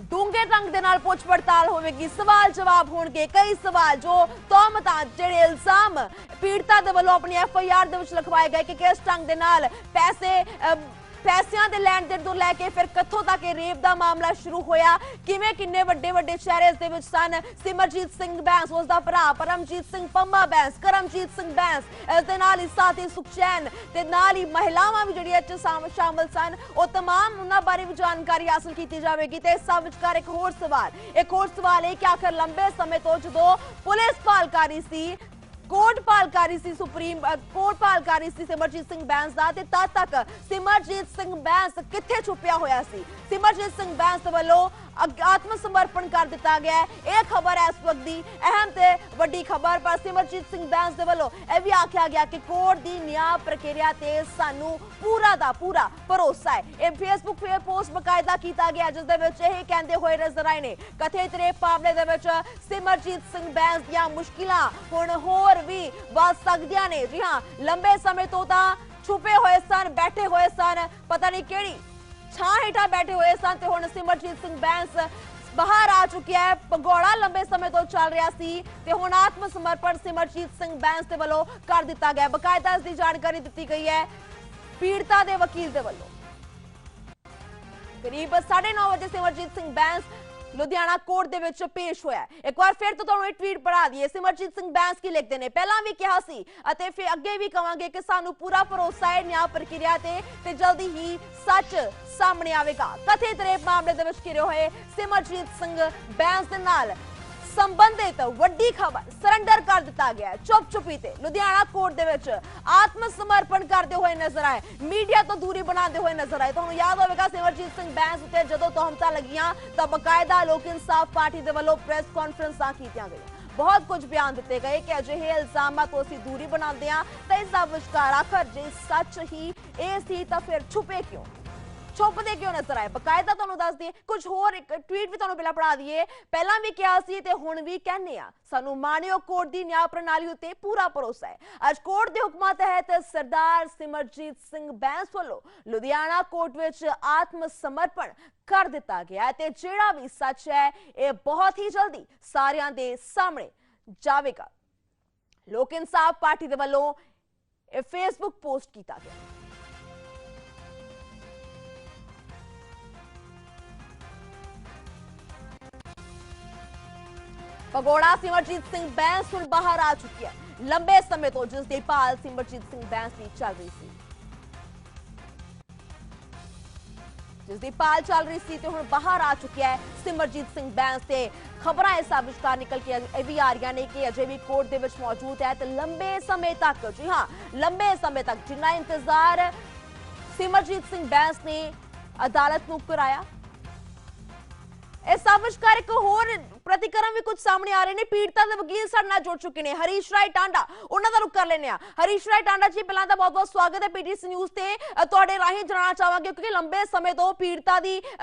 ਡੂੰਘੇ ਢੰਗ ਦੇ ਨਾਲ ਪੁੱਛ ਪੜਤਾਲ ਹੋਵੇਗੀ, ਸਵਾਲ ਜਵਾਬ ਹੋਣਗੇ, ਕਈ ਸਵਾਲ ਜੋ ਤੌਹਮਤਾਂ ਜਿਹੜੇ ਇਲਜ਼ਾਮ ਪੀੜਤਾ ਦੇ ਵੱਲੋਂ ਆਪਣੀ FIR ਦੇ ਵਿੱਚ ਲਿਖਵਾਏ ਗਏ ਕਿ ਕਿਸ ਢੰਗ ਦੇ ਨਾਲ ਪੈਸਿਆਂ ਦੇ ਲੈਣ ਦੇਣ ਤੋਂ ਲੈ ਕੇ ਫਿਰ ਕਿੱਥੋਂ ਤੱਕ ਇਹ ਰੇਪ ਦਾ ਮਾਮਲਾ ਸ਼ੁਰੂ ਹੋਇਆ, ਕਿਵੇਂ ਕਿੰਨੇ ਵੱਡੇ ਚਿਹਰੇ ਇਸ ਦੇ ਵਿੱਚ ਸਨ। ਸਿਮਰਜੀਤ ਸਿੰਘ ਬੈਂਸ, ਉਸ ਦਾ ਭਰਾ ਪਰਮਜੀਤ ਸਿੰਘ ਪੰਮਾ ਬੈਂਸ, ਕਰਮਜੀਤ ਸਿੰਘ ਬੈਂਸ, ਇਸ ਦੇ ਨਾਲ ਹੀ ਸਾਥੀ ਸੁਖਚੈਨ ਤੇ ਨਾਲ ਹੀ ਮਹਿਲਾਵਾਂ ਵੀ ਜਿਹੜੀਆਂ ਇੱਥੇ ਸ਼ਾਮਲ ਸਨ, ਉਹ तमाम ਉਹਨਾਂ ਬਾਰੇ ਵੀ ਜਾਣਕਾਰੀ ਹਾਸਲ ਕੀਤੀ ਜਾਵੇਗੀ। ਤੇ ਸਭ ਵਿਚਕਾਰ ਇੱਕ ਹੋਰ ਸਵਾਲ ਹੈ ਕਿ ਆਖਰ ਲੰਬੇ ਸਮੇਂ ਤੋਂ ਜਦੋਂ ਪੁਲਿਸ ਭਾਲਕਾਰੀ ਸੀ, ਕੋਰਟ ਭਾਲਕਾਰੀ ਸੀ, ਸੁਪਰੀਮ ਕੋਰਟ ਭਾਲਕਾਰੀ ਸੀ ਸਿਮਰਜੀਤ ਸਿੰਘ ਬੈਂਸ ਦਾ ਤੇ ਤਦ ਤੱਕ ਸਿਮਰਜੀਤ ਸਿੰਘ ਬੈਂਸ ਕਿੱਥੇ ਛੁਪਿਆ ਹੋਇਆ ਸੀ। ਸਿਮਰਜੀਤ ਸਿੰਘ ਬੈਂਸ ਦੇ ਵੱਲੋਂ ਆਤਮ ਸਮਰਪਣ ਕਰ ਦਿੱਤਾ ਗਿਆ ਹੈ। ਇਹ ਖਬਰ ਹੈ ਇਸ ਵਕਤ ਦੀ ਅਹਿਮ ਤੇ ਵੱਡੀ ਖਬਰ, ਪਰ ਸਿਮਰਜੀਤ ਸਿੰਘ ਬੈਂਸ ਦੇ ਵੱਲੋਂ ਇਹ ਵੀ ਆਖਿਆ ਗਿਆ ਕਿ ਕੋਰਟ ਦੀ ਨਿਆਂ ਪ੍ਰਕਿਰਿਆ ਤੇ ਸਾਨੂੰ ਪੂਰਾ ਦਾ ਪੂਰਾ ਭਰੋਸਾ ਹੈ। ਇਹ ਫੇਸਬੁੱਕ ਤੇ ਪੋਸਟ ਬਕਾਇਦਾ ਕੀਤਾ ਗਿਆ ਜਿਸ ਦੇ ਵਿੱਚ ਇਹ ਕਹਿੰਦੇ ਹੋਏ ਨਜ਼ਰ ਆਏ ਨੇ ਕਥਿਤ ਰੇਪ ਮਾਮਲੇ ਦੇ ਵਿੱਚ ਸਿਮਰਜੀਤ ਸਿੰਘ ਬੈਂਸ ਦੀਆਂ ਮੁਸ਼ਕਿਲਾਂ ਹੁਣ ਹੋਰ ਵੀ ਵੱਧ ਸਕਦੀਆਂ ਨੇ। ਜੀ ਹਾਂ, ਲੰਬੇ ਸਮੇਂ ਤੋਂ ਤਾਂ ਛੁਪੇ ਹੋਏ ਸਨ, ਬੈਠੇ ਹੋਏ ਸਨ, ਪਤਾ ਨਹੀਂ ਕਿਹੜੀ ਛਾਂ ਹੇਠਾਂ ਬੈਠੇ ਹੋਏ ਸਨ ਤੇ ਹੁਣ ਸਿਮਰਜੀਤ ਸਿੰਘ ਬੈਂਸ ਬਾਹਰ ਆ ਚੁੱਕਿਆ ਹੈ। ਭਗੌੜਾ ਲੰਬੇ ਸਮੇਂ ਤੋਂ ਚੱਲ ਰਿਹਾ ਸੀ ਤੇ ਹੁਣ ਆਤਮ ਸਮਰਪਣ ਸਿਮਰਜੀਤ ਸਿੰਘ ਬੈਂਸ ਦੇ ਵੱਲੋਂ ਕਰ ਦਿੱਤਾ ਗਿਆ। ਬਕਾਇਦਾ ਇਸ ਦੀ ਜਾਣਕਾਰੀ ਦਿੱਤੀ ਗਈ ਹੈ ਪੀੜਤਾ ਦੇ ਵਕੀਲ ਦੇ ਵੱਲੋਂ। ਕਰੀਬ 9:30 ਵਜੇ ਸਿਮਰਜੀਤ ਸਿੰਘ ਬੈਂਸ ਲੁਧਿਆਣਾ ਕੋਰਟ ਦੇ ਵਿੱਚ ਪੇਸ਼ ਹੋਇਆ। ਇੱਕ ਵਾਰ ਫਿਰ ਤੋਂ ਤੁਹਾਨੂੰ ਇਹ ਟਵੀਟ ਪੜਾ ਦਈਏ, ਸਿਮਰਜੀਤ ਸਿੰਘ ਬੈਂਸ ਕੀ ਲਿਖਦੇ ਨੇ, ਪਹਿਲਾਂ ਵੀ ਕਿਹਾ ਸੀ ਅਤੇ ਫਿਰ ਅੱਗੇ ਵੀ ਕਵਾਂਗੇ ਕਿ ਸਾਨੂੰ ਪੂਰਾ ਭਰੋਸਾ ਹੈ ਨਿਆਂ ਪ੍ਰਕਿਰਿਆ ਤੇ ਜਲਦੀ ਹੀ ਸੱਚ ਸਾਹਮਣੇ ਆਵੇਗਾ। ਕਥਿਤ ਰੇਪ ਮਾਮਲੇ ਦੇ ਵਿੱਚ ਘਿਰੇ ਹੋਏ ਸਿਮਰਜੀਤ ਸਿੰਘ ਬੈਂਸ ਦੇ ਨਾਲ ਸੰਬੰਧਿਤ ਵੱਡੀ ਖਬਰ ਸਰੈਂਡਰ ਕਰ ਦਿੱਤਾ ਗਿਆ। ਚੁੱਪ-ਚੁਪੀ ਤੇ ਲੁਧਿਆਣਾ ਕੋਰਟ ਦੇ ਵਿੱਚ ਆਤਮ ਸਮਰਪਣ ਕਰਦੇ ਹੋਏ ਨਜ਼ਰ ਆਏ, ਮੀਡੀਆ ਤੋਂ ਦੂਰੀ ਬਣਾਉਂਦੇ ਹੋਏ ਨਜ਼ਰ ਆਏ। ਤੁਹਾਨੂੰ ਯਾਦ ਹੋਵੇਗਾ ਸਿਮਰਜੀਤ ਸਿੰਘ ਬੈਂਸ ਉੱਤੇ ਜਦੋਂ ਤੌਹਮਤਾਂ ਲੱਗੀਆਂ ਤਾਂ ਬਕਾਇਦਾ ਲੋਕ ਇਨਸਾਫ ਪਾਰਟੀ ਦੇ ਵੱਲੋਂ ਪ੍ਰੈਸ ਕਾਨਫਰੰਸਾਂ ਕੀਤੀਆਂ ਗਈਆਂ, ਬਹੁਤ ਕੁਝ ਬਿਆਨ ਦਿੱਤੇ ਗਏ ਕਿ ਅਜਿਹੇ ਇਲਜ਼ਾਮਾਂ ਤੋਂ ਅਸੀਂ ਦੂਰੀ ਬਣਾਉਂਦੇ ਹਾਂ ਤਾਂ ਇਸ ਦਾ ਵਿਚਕਾਰ ਆਖਰ ਜੇ ਸੱਚ ਹੀ ਇਹ ਸੀ ਤਾਂ ਫਿਰ ਛੁਪਦੇ ਕਿਉਂ ਨਜ਼ਰ ਆਏ। ਬਕਾਇਦਾ ਤੁਹਾਨੂੰ ਦੱਸ ਦਈਏ, ਕੁਝ ਹੋਰ ਇੱਕ ਟਵੀਟ ਵੀ ਤੁਹਾਨੂੰ ਪਹਿਲਾਂ ਪੜਾ ਦਈਏ, ਪਹਿਲਾਂ ਵੀ ਕਿਹਾ ਸੀ ਤੇ ਹੁਣ ਵੀ ਕਹਿੰਦੇ ਆ ਸਾਨੂੰ ਮਾਨਯੋਗ ਕੋਰਟ ਦੀ ਨਿਆਂ ਪ੍ਰਣਾਲੀ ਉੱਤੇ ਪੂਰਾ ਭਰੋਸਾ ਹੈ। ਅੱਜ ਕੋਰਟ ਦੇ ਹੁਕਮਾਂ ਤਹਿਤ ਸਰਦਾਰ ਸਿਮਰਜੀਤ ਸਿੰਘ ਬੈਂਸ ਵੱਲੋਂ ਲੁਧਿਆਣਾ ਕੋਰਟ ਵਿੱਚ ਆਤਮ ਸਮਰਪਣ ਕਰ ਦਿੱਤਾ ਗਿਆ ਤੇ ਜਿਹੜਾ ਵੀ ਸੱਚ ਹੈ ਇਹ ਬਹੁਤ ਹੀ ਜਲਦੀ ਸਾਰਿਆਂ ਦੇ ਸਾਹਮਣੇ ਜਾਵੇਗਾ। ਲੋਕ ਇਨਸਾਫ ਪਾਰਟੀ ਦੇ ਵੱਲੋਂ ਇਹ ਫੇਸਬੁੱਕ ਪੋਸਟ ਕੀਤਾ ਗਿਆ। ਭਗੌੜਾ ਸਿਮਰਜੀਤ ਸਿੰਘ ਬੈਂਸ ਹੁਣ ਬਾਹਰ ਆ ਚੁੱਕੀ ਹੈ। ਲੰਬੇ ਸਮੇਂ ਤੋਂ ਜਿਸ ਦੀ ਭਾਲ ਸਿਮਰਜੀਤ ਸਿੰਘ ਬੈਂਸ ਦੀ ਚੱਲ ਰਹੀ ਸੀ। ਜਿਸ ਦੀ ਭਾਲ ਚੱਲ ਰਹੀ ਸੀ ਤੇ ਹੁਣ ਬਾਹਰ ਆ ਚੁੱਕਿਆ ਹੈ ਸਿਮਰਜੀਤ ਸਿੰਘ ਬੈਂਸ ਤੇ ਖਬਰਾਂ ਇਸ ਵਿਚਕਾਰ ਨਿਕਲ ਕੇ ਇਹ ਵੀ ਆ ਰਹੀਆਂ ਨੇ ਕਿ ਅਜੇ ਵੀ ਕੋਰਟ ਦੇ ਵਿੱਚ ਮੌਜੂਦ ਹੈ ਤੇ ਲੰਬੇ ਸਮੇਂ ਤੱਕ, ਜੀ ਹਾਂ, ਲੰਬੇ ਸਮੇਂ ਤੱਕ ਜਿੰਨਾ ਇੰਤਜ਼ਾਰ ਸਿਮਰਜੀਤ ਸਿੰਘ ਬੈਂਸ ਨੇ ਅਦਾਲਤ ਨੂੰ ਕਰਾਇਆ। ਇਸ ਵਿਚਕਾਰ ਇੱਕ ਹੋਰ ਪ੍ਰਤੀਕਰਮ ਵੀ ਕੁਝ ਸਾਹਮਣੇ ਆ ਰਹੇ ਨੇ। ਪੀੜਤਾ ਦੇ ਵਕੀਲ ਸਾਡੇ ਨਾਲ ਜੁੜ ਚੁੱਕੇ ਨੇ, ਹਰੀਸ਼ ਰਾਏ ਟਾਂਡਾ, ਉਹਨਾਂ ਦਾ ਰੁਖ ਕਰ ਲੈਂਦੇ ਆ। ਹਰੀਸ਼ ਰਾਏ ਟਾਂਡਾ ਜੀ, ਪਹਿਲਾਂ ਤਾਂ ਬਹੁਤ-ਬਹੁਤ ਸਵਾਗਤ ਹੈ ਪੀਟੀਸੀ ਨਿਊਜ਼ ਤੇ। ਤੁਹਾਡੇ ਰਾਹੀਂ ਜਾਣਨਾ ਚਾਹਾਂਗੇ ਕਿਉਂਕਿ ਲੰਬੇ ਸਮੇਂ ਤੋਂ ਪੀੜਤਾ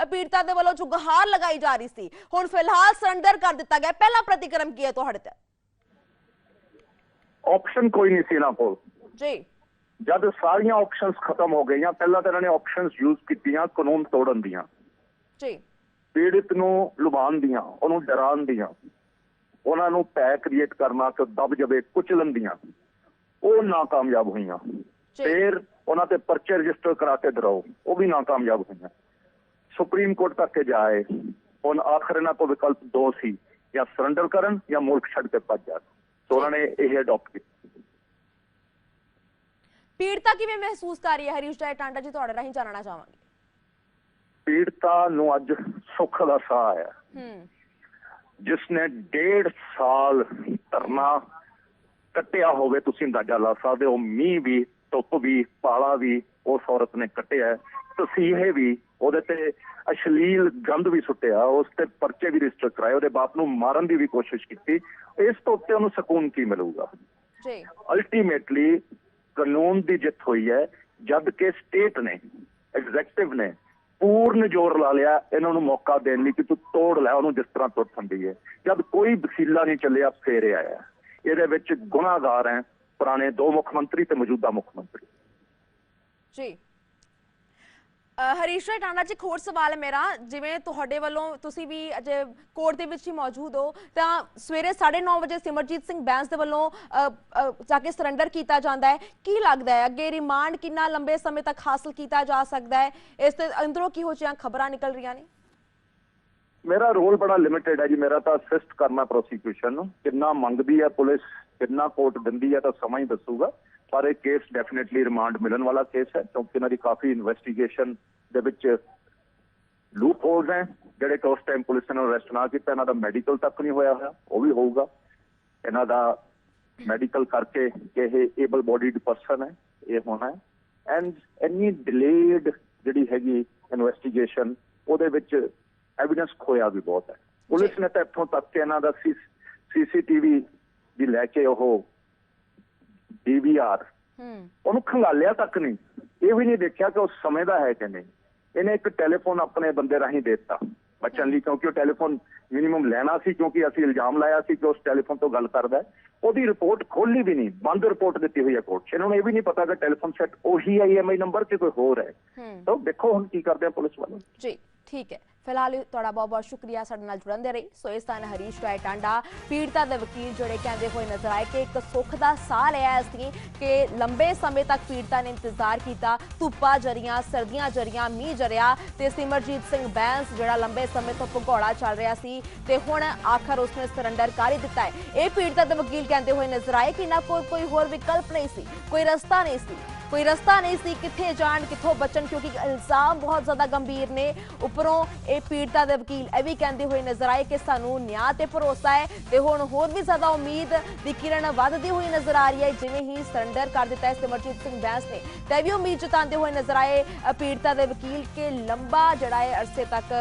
ਦੇ ਵੱਲੋਂ ਜੋ ਗੁਹਾਰ ਲਗਾਈ ਜਾ ਰਹੀ ਸੀ, ਹੁਣ ਫਿਲਹਾਲ ਸਰੈਂਡਰ ਕਰ ਦਿੱਤਾ ਗਿਆ। ਪਹਿਲਾ ਪ੍ਰਤੀਕਰਮ ਕੀ ਹੈ ਤੁਹਾਡੇ ਤੇ? ਆਪਸ਼ਨ ਕੋਈ ਨਹੀਂ ਸੀ ਇਹਨਾਂ ਕੋਲ ਜੀ। ਜਦ ਸਾਰੀਆਂ ਆਪਸ਼ਨਸ ਖਤਮ ਹੋ ਗਈਆਂ, ਪਹਿਲਾਂ ਤਾਂ ਇਹਨਾਂ ਨੇ ਆਪਸ਼ਨਸ ਯੂਜ਼ ਕੀਤੀਆਂ ਕਾਨੂੰਨ ਤੋੜਨ ਦੀਆਂ, ਜੀ, ਪੀੜਿਤ ਨੂੰ ਲੁਭਾਉਣ ਦੀਆਂ, ਉਹਨੂੰ ਡਰਾਉਣ ਦੀਆਂ, ਉਹਨਾਂ ਨੂੰ ਭੈ ਕ੍ਰੀਏਟ ਕਰਨਾ ਕਿ ਦਬ ਜਵੇ ਕੁਚਲਣ ਦੀਆਂ, ਉਹ ਨਾਕਾਮਯਾਬ ਹੋਈਆਂ। ਫਿਰ ਉਹਨਾਂ ਤੇ ਪਰਚੇ ਰਜਿਸਟਰ ਕਰਾ ਕੇ ਡਰਾਓ, ਉਹ ਵੀ ਨਾਕਾਮਯਾਬ ਹੋਈਆਂ। ਸੁਪਰੀਮ ਕੋਰਟ ਤੱਕ ਕੇ ਜਾਏ, ਹੁਣ ਆਖਰ ਇਹਨਾਂ ਕੋਲ ਵਿਕਲਪ ਦੋ ਸੀ, ਜਾਂ ਸਰੈਂਡਰ ਕਰਨ ਜਾਂ ਮੁਲਕ ਛੱਡ ਕੇ ਭੱਜ ਜਾਣ। ਸੋ ਉਹਨਾਂ ਨੇ ਇਹ ਅਡਾਪਟ ਕੀਤਾ। ਪੀੜਤਾ ਕਿਵੇਂ ਮਹਿਸੂਸ ਕਰ ਰਹੀ ਹੈ ਹਰੀਸ਼ ਰਾਏ ਟਾਂਡਾ ਜੀ, ਤੁਹਾਡੇ ਰਾਹੀਂ ਜਾਣਨਾ ਚਾਹਾਂਗੇ। ਪੀੜਤਾ ਨੂੰ ਅੱਜ ਸੁੱਖ ਦਾ ਸਾਹ ਆਇਆ। ਜਿਸਨੇ 1.5 ਸਾਲ ਧਰਨਾ ਕੱਟਿਆ ਹੋਵੇ, ਤੁਸੀਂ ਅੰਦਾਜ਼ਾ ਲਾ ਸਕਦੇ ਹੋ, ਮੀਂਹ ਵੀ, ਧੁੱਪ ਵੀ, ਪਾਲਾ ਵੀ ਉਸ ਔਰਤ ਨੇ ਕੱਟਿਆ, ਤਸੀਹੇ ਵੀ, ਉਹਦੇ ਤੇ ਅਸ਼ਲੀਲ ਗੰਦ ਵੀ ਸੁੱਟਿਆ, ਉਸ ਤੇ ਪਰਚੇ ਵੀ ਰਜਿਸਟਰ ਕਰਾਏ, ਉਹਦੇ ਬਾਪ ਨੂੰ ਮਾਰਨ ਦੀ ਵੀ ਕੋਸ਼ਿਸ਼ ਕੀਤੀ। ਇਸ ਤੋਂ ਉੱਤੇ ਉਹਨੂੰ ਸਕੂਨ ਕੀ ਮਿਲੂਗਾ? ਜੀ, ਅਲਟੀਮੇਟਲੀ ਕਾਨੂੰਨ ਦੀ ਜਿੱਤ ਹੋਈ ਹੈ, ਜਦ ਕਿ ਸਟੇਟ ਨੇ, ਐਗਜ਼ੈਕਟਿਵ ਨੇ ਪੂਰਨ ਜ਼ੋਰ ਲਾ ਲਿਆ ਇਹਨਾਂ ਨੂੰ ਮੌਕਾ ਦੇਣ ਲਈ ਕਿ ਤੂੰ ਤੋੜ ਲੈ ਉਹਨੂੰ ਜਿਸ ਤਰ੍ਹਾਂ ਟੁੱਟ ਹੁੰਦੀ ਹੈ। ਜਦ ਕੋਈ ਵਸੀਲਾ ਨਹੀਂ ਚੱਲਿਆ, ਫੇਰ ਇਹ ਆਇਆ। ਇਹਦੇ ਵਿੱਚ ਗੁਨਾਹਗਾਰ ਹੈ ਪੁਰਾਣੇ 2 ਮੁੱਖ ਮੰਤਰੀ ਤੇ ਮੌਜੂਦਾ ਮੁੱਖ ਮੰਤਰੀ। ਜੀ, ਹਰੀਸ਼ ਰਾਏ ਟਾਂਡਾ ਜੀ, ਹੋਰ ਸਵਾਲ ਹੈ ਮੇਰਾ। ਜਿਵੇਂ ਤੁਹਾਡੇ ਵੱਲੋਂ, ਤੁਸੀਂ ਵੀ ਅਜੇ ਕੋਰਟ ਦੇ ਵਿੱਚ ਹੀ ਮੌਜੂਦ ਹੋ, ਤਾਂ ਸਵੇਰੇ 9:30 ਵਜੇ ਸਿਮਰਜੀਤ ਸਿੰਘ ਬੈਂਸ ਦੇ ਵੱਲੋਂ ਜਾ ਕੇ ਸਰੈਂਡਰ ਕੀਤਾ ਜਾਂਦਾ ਹੈ। ਕੀ ਲੱਗਦਾ ਹੈ ਅੱਗੇ ਰਿਮਾਂਡ ਕਿੰਨਾ ਲੰਬੇ ਸਮੇਂ ਤੱਕ ਹਾਸਲ ਕੀਤਾ ਜਾ ਸਕਦਾ ਹੈ? ਇਸ ਦੇ ਅੰਦਰੋਂ ਕਿਹੋ ਜਿਹੀਆਂ ਖਬਰਾਂ ਨਿਕਲ ਰਹੀਆਂ ਨੇ? ਮੇਰਾ ਰੋਲ ਬੜਾ ਲਿਮਿਟਡ ਹੈ ਜੀ। ਮੇਰਾ ਤਾਂ ਅਸਿਸਟ ਕਰਨਾ ਪ੍ਰੋਸੀਕਿਊਸ਼ਨ ਨੂੰ, ਕਿੰਨਾ ਮੰਗਦੀ ਹੈ ਪੁਲਿਸ, ਕਿੰਨਾ ਕੋਰਟ ਦਿੰਦੀ ਹੈ ਤਾਂ ਸਮਾਂ ਹੀ ਦੱਸੂਗਾ। ਪਰ ਇਹ ਕੇਸ ਡੈਫੀਨੇਟਲੀ ਰਿਮਾਂਡ ਮਿਲਣ ਵਾਲਾ ਕੇਸ ਹੈ, ਕਿਉਂਕਿ ਇਹਨਾਂ ਦੀ ਕਾਫੀ ਇਨਵੈਸਟੀਗੇਸ਼ਨ ਦੇ ਵਿੱਚ ਲੂਪ ਹੋਲਸ ਹੈ ਜਿਹੜੇ ਕਿ ਉਸ ਟਾਈਮ ਪੁਲਿਸ ਨੇ ਅਰੈਸਟ ਨਾ ਕੀਤਾ। ਇਹਨਾਂ ਦਾ ਮੈਡੀਕਲ ਤੱਕ ਨਹੀਂ ਹੋਇਆ ਹੋਇਆ, ਉਹ ਵੀ ਹੋਊਗਾ। ਇਹਨਾਂ ਦਾ ਮੈਡੀਕਲ ਕਰਕੇ ਕਿ ਇਹ ਏਬਲ ਬੋਡੀਡ ਪਰਸਨ ਹੈ, ਇਹ ਹੋਣਾ ਹੈ। ਐਂਡ ਇੰਨੀ ਡਿਲੇਡ ਜਿਹੜੀ ਹੈਗੀ ਇਨਵੈਸਟੀਗੇਸ਼ਨ, ਉਹਦੇ ਵਿੱਚ ਐਵੀਡੈਂਸ ਖੋਇਆ ਵੀ ਬਹੁਤ ਹੈ। ਪੁਲਿਸ ਨੇ ਤਾਂ ਇੱਥੋਂ ਤੱਕ ਕਿ ਇਹਨਾਂ ਦਾ CCTV ਦੀ ਲੈ ਕੇ ਉਹ DVR ਉਹਨੂੰ ਖੰਗਾਲਿਆ ਤੱਕ ਨਹੀਂ, ਇਹ ਵੀ ਨਹੀਂ ਦੇਖਿਆ ਕਿ ਉਸ ਸਮੇਂ ਦਾ ਹੈ ਕਿ ਨਹੀਂ। ਇਹਨੇ ਇੱਕ ਟੈਲੀਫੋਨ ਆਪਣੇ ਬੰਦੇ ਰਾਹੀਂ ਦੇ ਦਿੱਤਾ ਬਚਣ ਲਈ, ਕਿਉਂਕਿ ਉਹ ਟੈਲੀਫੋਨ ਮਿਨੀਮਮ ਲੈਣਾ ਸੀ, ਕਿਉਂਕਿ ਅਸੀਂ ਇਲਜ਼ਾਮ ਲਾਇਆ ਸੀ ਕਿ ਉਸ ਟੈਲੀਫੋਨ ਤੋਂ ਗੱਲ ਕਰਦਾ। ਉਹਦੀ ਰਿਪੋਰਟ ਖੋਲੀ ਵੀ ਨਹੀਂ, ਬੰਦ ਰਿਪੋਰਟ ਦਿੱਤੀ ਹੋਈ ਹੈ ਕੋਰਟ 'ਚ। ਇਹਨਾਂ ਨੂੰ ਇਹ ਵੀ ਨਹੀਂ ਪਤਾ ਕਿ ਟੈਲੀਫੋਨ ਸੈੱਟ ਉਹੀ ਹੈ EMI ਨੰਬਰ ਕਿ ਕੋਈ ਹੋਰ ਹੈ। ਤਾਂ ਦੇਖੋ ਹੁਣ ਕੀ ਕਰਦੇ ਆ ਪੁਲਿਸ ਵਾਲੇ। ਜੀ, ਠੀਕ ਹੈ। ਫਿਲਹਾਲ ਤੁਹਾਡਾ ਬਹੁਤ-ਬਹੁਤ ਸ਼ੁਕਰੀਆ ਸਾਡੇ ਨਾਲ ਜੁੜਨ ਦੇ ਲਈ। ਸੋ ਇਸ ਤਰ੍ਹਾਂ ਹਰੀਸ਼ ਰਾਏ ਟਾਂਡਾ, ਪੀੜਤਾ ਦੇ ਵਕੀਲ, ਜਿਹੜੇ ਕਹਿੰਦੇ ਹੋਏ ਨਜ਼ਰ ਆਏ ਕਿ ਇੱਕ ਸੁੱਖ ਦਾ ਸਾਹ ਲਿਆ ਸੀ ਕਿ ਲੰਬੇ ਸਮੇਂ ਤੱਕ ਪੀੜਤਾ ਨੇ ਇੰਤਜ਼ਾਰ ਕੀਤਾ, ਧੁੱਪਾਂ ਜਰੀਆਂ, ਸਰਦੀਆਂ ਜਰੀਆਂ, ਮੀਂਹ ਜਰਿਆ ਤੇ ਸਿਮਰਜੀਤ ਸਿੰਘ ਬੈਂਸ ਜਿਹੜਾ ਲੰਬੇ ਸਮੇਂ ਤੋਂ ਭਗੌੜਾ ਚੱਲ ਰਿਹਾ ਸੀ ਤੇ ਹੁਣ ਆਖਰ ਉਸਨੇ ਸਰੈਂਡਰ ਕਰ ਹੀ ਦਿੱਤਾ ਹੈ। ਇਹ ਪੀੜਤਾ ਦੇ ਵਕੀਲ ਕਹਿੰਦੇ ਹੋਏ ਨਜ਼ਰ ਆਏ ਕਿ ਨਾ ਕੋਈ ਹੋਰ ਵਿਕਲਪ ਨਹੀਂ ਸੀ, ਕੋਈ ਰਸਤਾ ਨਹੀਂ ਸੀ ਕਿੱਥੇ ਜਾਣ, ਕਿੱਥੋਂ ਬਚਣ, ਕਿਉਂਕਿ ਇਲਜ਼ਾਮ ਬਹੁਤ ਜ਼ਿਆਦਾ ਗੰਭੀਰ ਨੇ। ਉੱਪਰੋਂ ਇਹ ਪੀੜਤਾ ਦੇ ਵਕੀਲ ਇਹ ਵੀ ਕਹਿੰਦੇ ਹੋਏ ਨਜ਼ਰ ਆਏ ਕਿ ਸਾਨੂੰ ਨਿਆਂ ਤੇ ਭਰੋਸਾ ਹੈ ਤੇ ਹੁਣ ਹੋਰ ਵੀ ਜ਼ਿਆਦਾ ਉਮੀਦ ਦੀ ਕਿਰਨ ਵੱਧਦੀ ਹੋਈ ਨਜ਼ਰ ਆ ਰਹੀ ਹੈ। ਜਿਵੇਂ ਹੀ ਸਰੈਂਡਰ ਕਰ ਦਿੱਤਾ ਹੈ ਸਿਮਰਜੀਤ ਸਿੰਘ ਬੈਂਸ ਨੇ, ਤੇ ਵੀ ਉਮੀਦ ਜਤਾਉਂਦੇ ਹੋਏ ਨਜ਼ਰ ਆਏ ਪੀੜਤਾ ਦੇ ਵਕੀਲ ਕਿ ਲੰਬਾ ਜਿਹੜਾ ਹੈ ਅਰਸੇ ਤੱਕ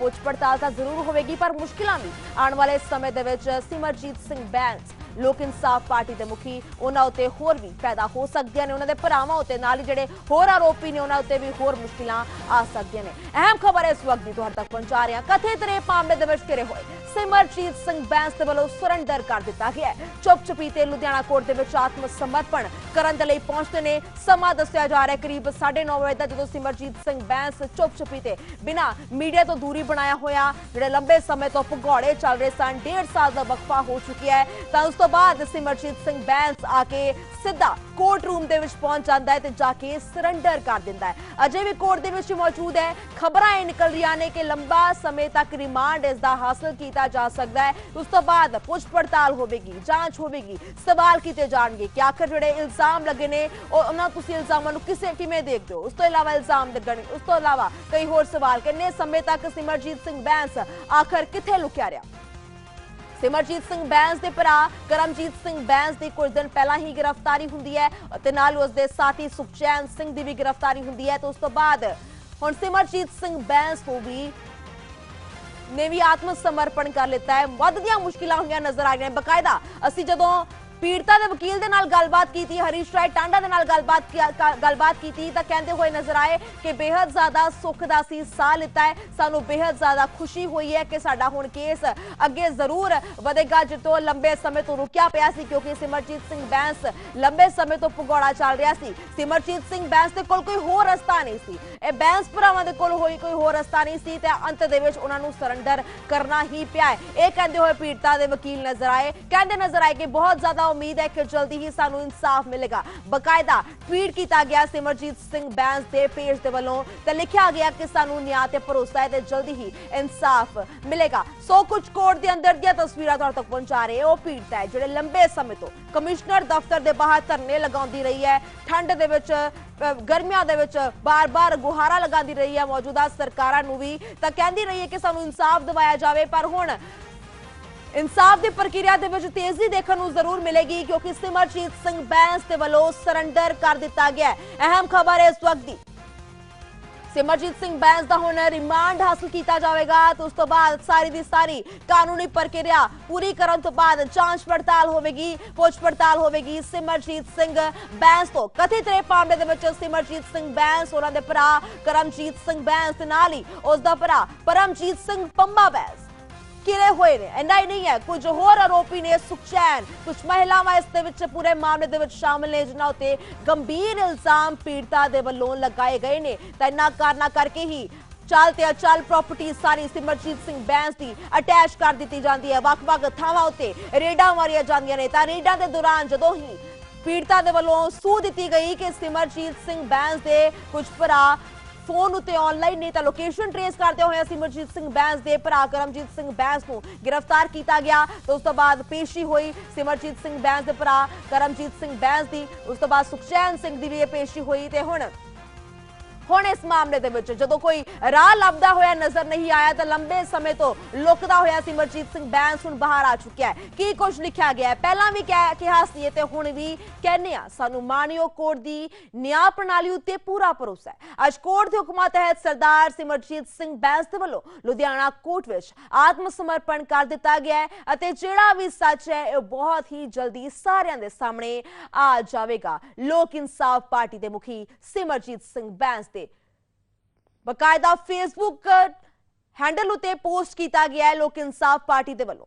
ਪੁੱਛ ਪੜਤਾਲ ਤਾਂ ਜ਼ਰੂਰ ਹੋਵੇਗੀ, ਪਰ ਮੁਸ਼ਕਿਲਾਂ ਵੀ ਆਉਣ ਵਾਲੇ ਸਮੇਂ ਦੇ ਵਿੱਚ ਸਿਮਰਜੀਤ ਸਿੰਘ ਬੈਂਸ ਲੋਕ ਇਨਸਾਫ ਪਾਰਟੀ ਦੇ ਮੁਖੀ, ਉਹਨਾਂ ਉੱਤੇ ਹੋਰ ਵੀ ਪੈਦਾ ਹੋ ਸਕਦੀਆਂ ਨੇ। ਉਹਨਾਂ ਦੇ ਭਰਾਵਾਂ ਉੱਤੇ, ਨਾਲ ਹੀ ਜਿਹੜੇ ਹੋਰ ਆਰੋਪੀ ਨੇ, ਉਹਨਾਂ ਉੱਤੇ ਵੀ ਹੋਰ ਮੁਸ਼ਕਿਲਾਂ ਆ ਸਕਦੀਆਂ ਨੇ। ਅਹਿਮ ਖਬਰ ਇਸ ਵਕਤ ਦੀ ਤੁਹਾਡੇ ਤੱਕ ਪਹੁੰਚਾ ਰਹੇ ਹਾਂ। ਕਥਿਤ ਰੇਪ ਮਾਮਲੇ ਦੇ ਵਿੱਚ ਘਿਰੇ ਹੋਏ ਸਿਮਰਜੀਤ ਸਿੰਘ ਬੈਂਸ ਦੇ ਵੱਲੋਂ ਸਰੈਂਡਰ ਕਰ ਦਿੱਤਾ ਗਿਆ ਹੈ। ਚੁੱਪ-ਚਪੀਤੇ ਲੁਧਿਆਣਾ ਕੋਰਟ ਦੇ ਵਿੱਚ ਆਤਮ ਸਮਰਪਣ ਕਰਨ ਦੇ ਲਈ ਪਹੁੰਚਦੇ ਨੇ। ਸਮਾਂ ਦੱਸਿਆ ਜਾ ਰਿਹਾ ਕਰੀਬ 9:30 ਵਜੇ ਦਾ, ਜਦੋਂ ਸਿਮਰਜੀਤ ਸਿੰਘ ਬੈਂਸ ਚੁੱਪ-ਚਪੀਤੇ ਬਿਨਾਂ ਮੀਡੀਆ ਤੋਂ ਦੂਰੀ ਬਣਾਇਆ ਹੋਇਆ, ਜਿਹੜੇ ਲੰਬੇ ਸਮੇਂ ਤੋਂ ਭਗੌੜੇ ਚੱਲ ਰਹੇ ਸਨ, 1.5 ਸਾਲ ਦਾ ਵਕਫਾ ਹੋ ਚੁੱਕਿਆ ਹੈ, ਤਾਂ ਉਸ ਤੋਂ ਬਾਅਦ ਸਿਮਰਜੀਤ ਸਿੰਘ ਬੈਂਸ ਆ ਕੇ ਸਿੱਧਾ ਕੋਰਟ ਰੂਮ ਦੇ ਵਿੱਚ ਪਹੁੰਚ ਜਾਂਦਾ ਹੈ ਤੇ ਜਾ ਕੇ ਸਰੈਂਡਰ ਕਰ ਦਿੰਦਾ ਹੈ। ਅਜੇ ਵੀ ਕੋਰਟ ਦੇ ਵਿੱਚ ਮੌਜੂਦ ਹੈ। ਖਬਰਾਂ ਇਹ ਨਿਕਲ ਰਹੀਆਂ ਨੇ ਕਿ ਲੰਬਾ ਸਮੇਂ ਤੱਕ ਰਿਮਾਂਡ ਇਸ ਦਾ ਹਾਸਲ ਕੀਤਾ ਜਾ ਸਕਦਾ ਹੈ। ਉਸ ਤੋਂ ਬਾਅਦ ਪੁੱਛ ਪੜਤਾਲ ਹੋਵੇਗੀ, ਜਾਂਚ ਹੋਵੇਗੀ, ਸਵਾਲ ਕੀਤੇ ਜਾਣਗੇ ਕਿ ਆਖਰ ਜਿਹੜੇ ਇਲਜ਼ਾਮ ਲੱਗੇ ਨੇ ਉਹਨਾਂ ਤੁਸੀਂ ਇਲਜ਼ਾਮਾਂ ਨੂੰ ਕਿਵੇਂ ਦੇਖਦੇ ਹੋ। ਉਸ ਤੋਂ ਇਲਾਵਾ ਇਲਜ਼ਾਮ ਲੱਗਣਗੇ, ਉਸ ਤੋਂ ਇਲਾਵਾ ਕਈ ਹੋਰ ਸਵਾਲ। ਕਿੰਨੇ ਸਮੇਂ ਤੱਕ ਸਿਮਰਜੀਤ ਸਿੰਘ ਬੈਂਸ ਆਖਰ ਕਿੱਥੇ ਲੁਕਿਆ ਰਿਹਾ। ਸਿਮਰਜੀਤ ਸਿੰਘ ਬੈਂਸ ਦੇ ਭਰਾ ਕਰਮਜੀਤ ਸਿੰਘ ਬੈਂਸ ਦੀ ਕੁਝ ਦਿਨ ਪਹਿਲਾਂ ਹੀ ਗ੍ਰਿਫਤਾਰੀ ਹੁੰਦੀ ਹੈ ਅਤੇ ਨਾਲ ਉਸ ਦੇ ਸਾਥੀ ਸੁਖਚੈਨ ਸਿੰਘ ਦੀ ਵੀ ਗ੍ਰਿਫਤਾਰੀ ਹੁੰਦੀ ਹੈ ਤੇ ਉਸ ਤੋਂ ਬਾਅਦ ਹੁਣ ਸਿਮਰਜੀਤ ਸਿੰਘ ਬੈਂਸ ਨੇ ਵੀ ਆਤਮ ਸਮਰਪਣ ਕਰ ਲਿੱਤਾ ਹੈ। ਵੱਧਦੀਆਂ ਮੁਸ਼ਕਿਲਾਂ ਹੋਈਆਂ ਨਜ਼ਰ ਆ ਰਹੀਆਂ ਨੇ। ਬਕਾਇਦਾ ਅਸੀਂ ਜਦੋਂ ਪੀੜਤਾ ਦੇ ਵਕੀਲ ਦੇ ਨਾਲ ਗੱਲਬਾਤ ਕੀਤੀ, ਹਰੀਸ਼ ਰਾਏ ਟਾਂਡਾ ਦੇ ਨਾਲ ਗੱਲਬਾਤ ਕੀਤੀ ਤਾਂ ਕਹਿੰਦੇ ਹੋਏ ਨਜ਼ਰ ਆਏ ਕਿ ਬੇहद ਜ਼ਿਆਦਾ ਸੁੱਖ ਦਾ ਸੀ ਸਾਹ ਲਿੱਤਾ ਹੈ। ਸਾਨੂੰ ਬੇहद ਜ਼ਿਆਦਾ ਖੁਸ਼ੀ ਹੋਈ ਹੈ ਕਿ ਸਾਡਾ ਹੁਣ ਕੇਸ ਅੱਗੇ ਜ਼ਰੂਰ ਵਧੇਗਾ, ਜਿੱਤੋਂ ਲੰਬੇ ਸਮੇਂ ਤੋਂ ਰੁਕਿਆ ਪਿਆ ਸੀ ਕਿਉਂਕਿ ਸਿਮਰਜੀਤ ਸਿੰਘ ਬੈਂਸ ਲੰਬੇ ਸਮੇਂ ਤੋਂ ਭਗੌੜਾ ਚੱਲ ਰਿਹਾ ਸੀ। ਸਿਮਰਜੀਤ ਸਿੰਘ ਬੈਂਸ ਦੇ ਕੋਲ ਕੋਈ ਹੋਰ ਰਸਤਾ ਨਹੀਂ ਸੀ। ਇਹ ਬੈਂਸ ਭਰਾਵਾਂ ਦੇ ਕੋਲ ਹੋਈ ਕੋਈ ਹੋਰ ਰਸਤਾ ਨਹੀਂ ਸੀ ਤੇ ਅੰਤ ਦੇ ਵਿੱਚ ਉਹਨਾਂ ਨੂੰ ਸਰੈਂਡਰ ਕਰਨਾ ਹੀ ਪਿਆ ਹੈ। ਇਹ ਕਹਿੰਦੇ ਹੋਏ ਪੀੜਤਾ ਦੇ ਵਕੀਲ ਨਜ਼ਰ ਆਏ, ਕਹਿੰਦੇ ਨਜ਼ਰ ਆਏ ਕਿ ਬਹੁਤ ਜ਼ਿਆਦਾ उम्मीद है कि जल्दी ही सानू इंसाफ मिलेगा। बकायदा ट्वीट किया गया सिमरजीत सिंह बैंस के पेज के वलों ते लिखा गया कि सानू न्याय ते भरोसा है ते जल्दी ही इंसाफ मिलेगा। सो कुछ कोर्ट के अंदर दी तस्वीरां तुहाडे तक पहुंचा रहे हो पीड़ित है जिहड़े लंबे समय तो कमिश्नर दफ्तर के बाहर धरने लगाउंदी रही है, ठंड दे विच गर्मियां दे विच बार-बार गुहारा लगांदी रही है मौजूदा सरकारां नू भी तां कहंदी रही है कि सानू इंसाफ दिवाया जावे। पर हुण इंसाफ की प्रक्रिया दे विच तेजी देखने को जरूर मिलेगी क्योंकि सिमरजीत सिंह बैंस के वलों सरैंडर कर दिता गया है। अहम खबर है इस वक्त की, सिमरजीत सिंह बैंस का हुण रिमांड हासिल किया जाएगा तो उस तो बाद सारी दी सारी कानूनी प्रक्रिया पूरी करने तो बाद जांच पड़ताल होगी, पुछ पड़ताल होगी। सिमरजीत सिंह बैंस तो कथित रेप मामले दे विच सिमरजीत सिंह बैंस उन्हां दे भरा करमजीत सिंह बैंस ते नाल ही उस दा भरा परमजीत सिंह पंबा बैंस किरे हुए ने। इन्ना ही नहीं है, कुछ होर आरोपी ने सुखचैन, कुछ महिलावां इस दे विच पूरे मामले दे विच शामिल ने जिन्हां उत्ते गंभीर इल्जाम पीड़िता दे वल्लों लगाए गए ने। तां इन्हां कारणां करके ही चल ते अचल प्रॉपर्टी सारी सिमरजीत सिंह बैंस दी अटैच कर दी जाती है। वख-वख थावां उत्ते रेडां मारियां जांदियां ने तां रेडां दे दौरान जदों ही पीड़िता दे वल्लों सूह दित्ती गई कि सिमरजीत सिंह बैंस दे कुछ भरा फोन उत्ते ऑनलाइन ने लोकेशन ट्रेस करते हुए सिमरजीत सिंह बैंस के भरा करमजीत सिंह बैंस को गिरफ्तार किया गया तो उस तो बाद पेशी हुई सिमरजीत सिंह बैंस के भरा करमजीत सिंह बैंस की। उस तो बाद सुखचैन सिंह की भी पेशी हुई ते हुण इस मामले दे विच जदों कोई राह लभदा होया नजर नहीं आया तो लंबे समय तो लुकदा होया सिमरजीत सिंह बैंस हुण बाहर आ चुका है। की कुछ लिखा गया है पहला भी कहा सी ते हुण भी कहने आ सानू माणयोग कोर्ट दी न्याय प्रणाली उत्ते पूरा भरोसा है। अज कोर्ट दे हुक्मां तहत सरदार सिमरजीत सिंह बैंस दे वल्लों लुधियाना कोर्ट विच आत्म समर्पण कर दिता गया है अते जिहड़ा भी सच है इह बहुत ही जल्दी सारिआं दे सामने आ जावेगा। लोक इंसाफ पार्टी दे मुखी सिमरजीत सिंह बैंस बकायदा फेसबुक हैंडल उत्ते पोस्ट किया गया है लोक इंसाफ पार्टी दे वल्लों।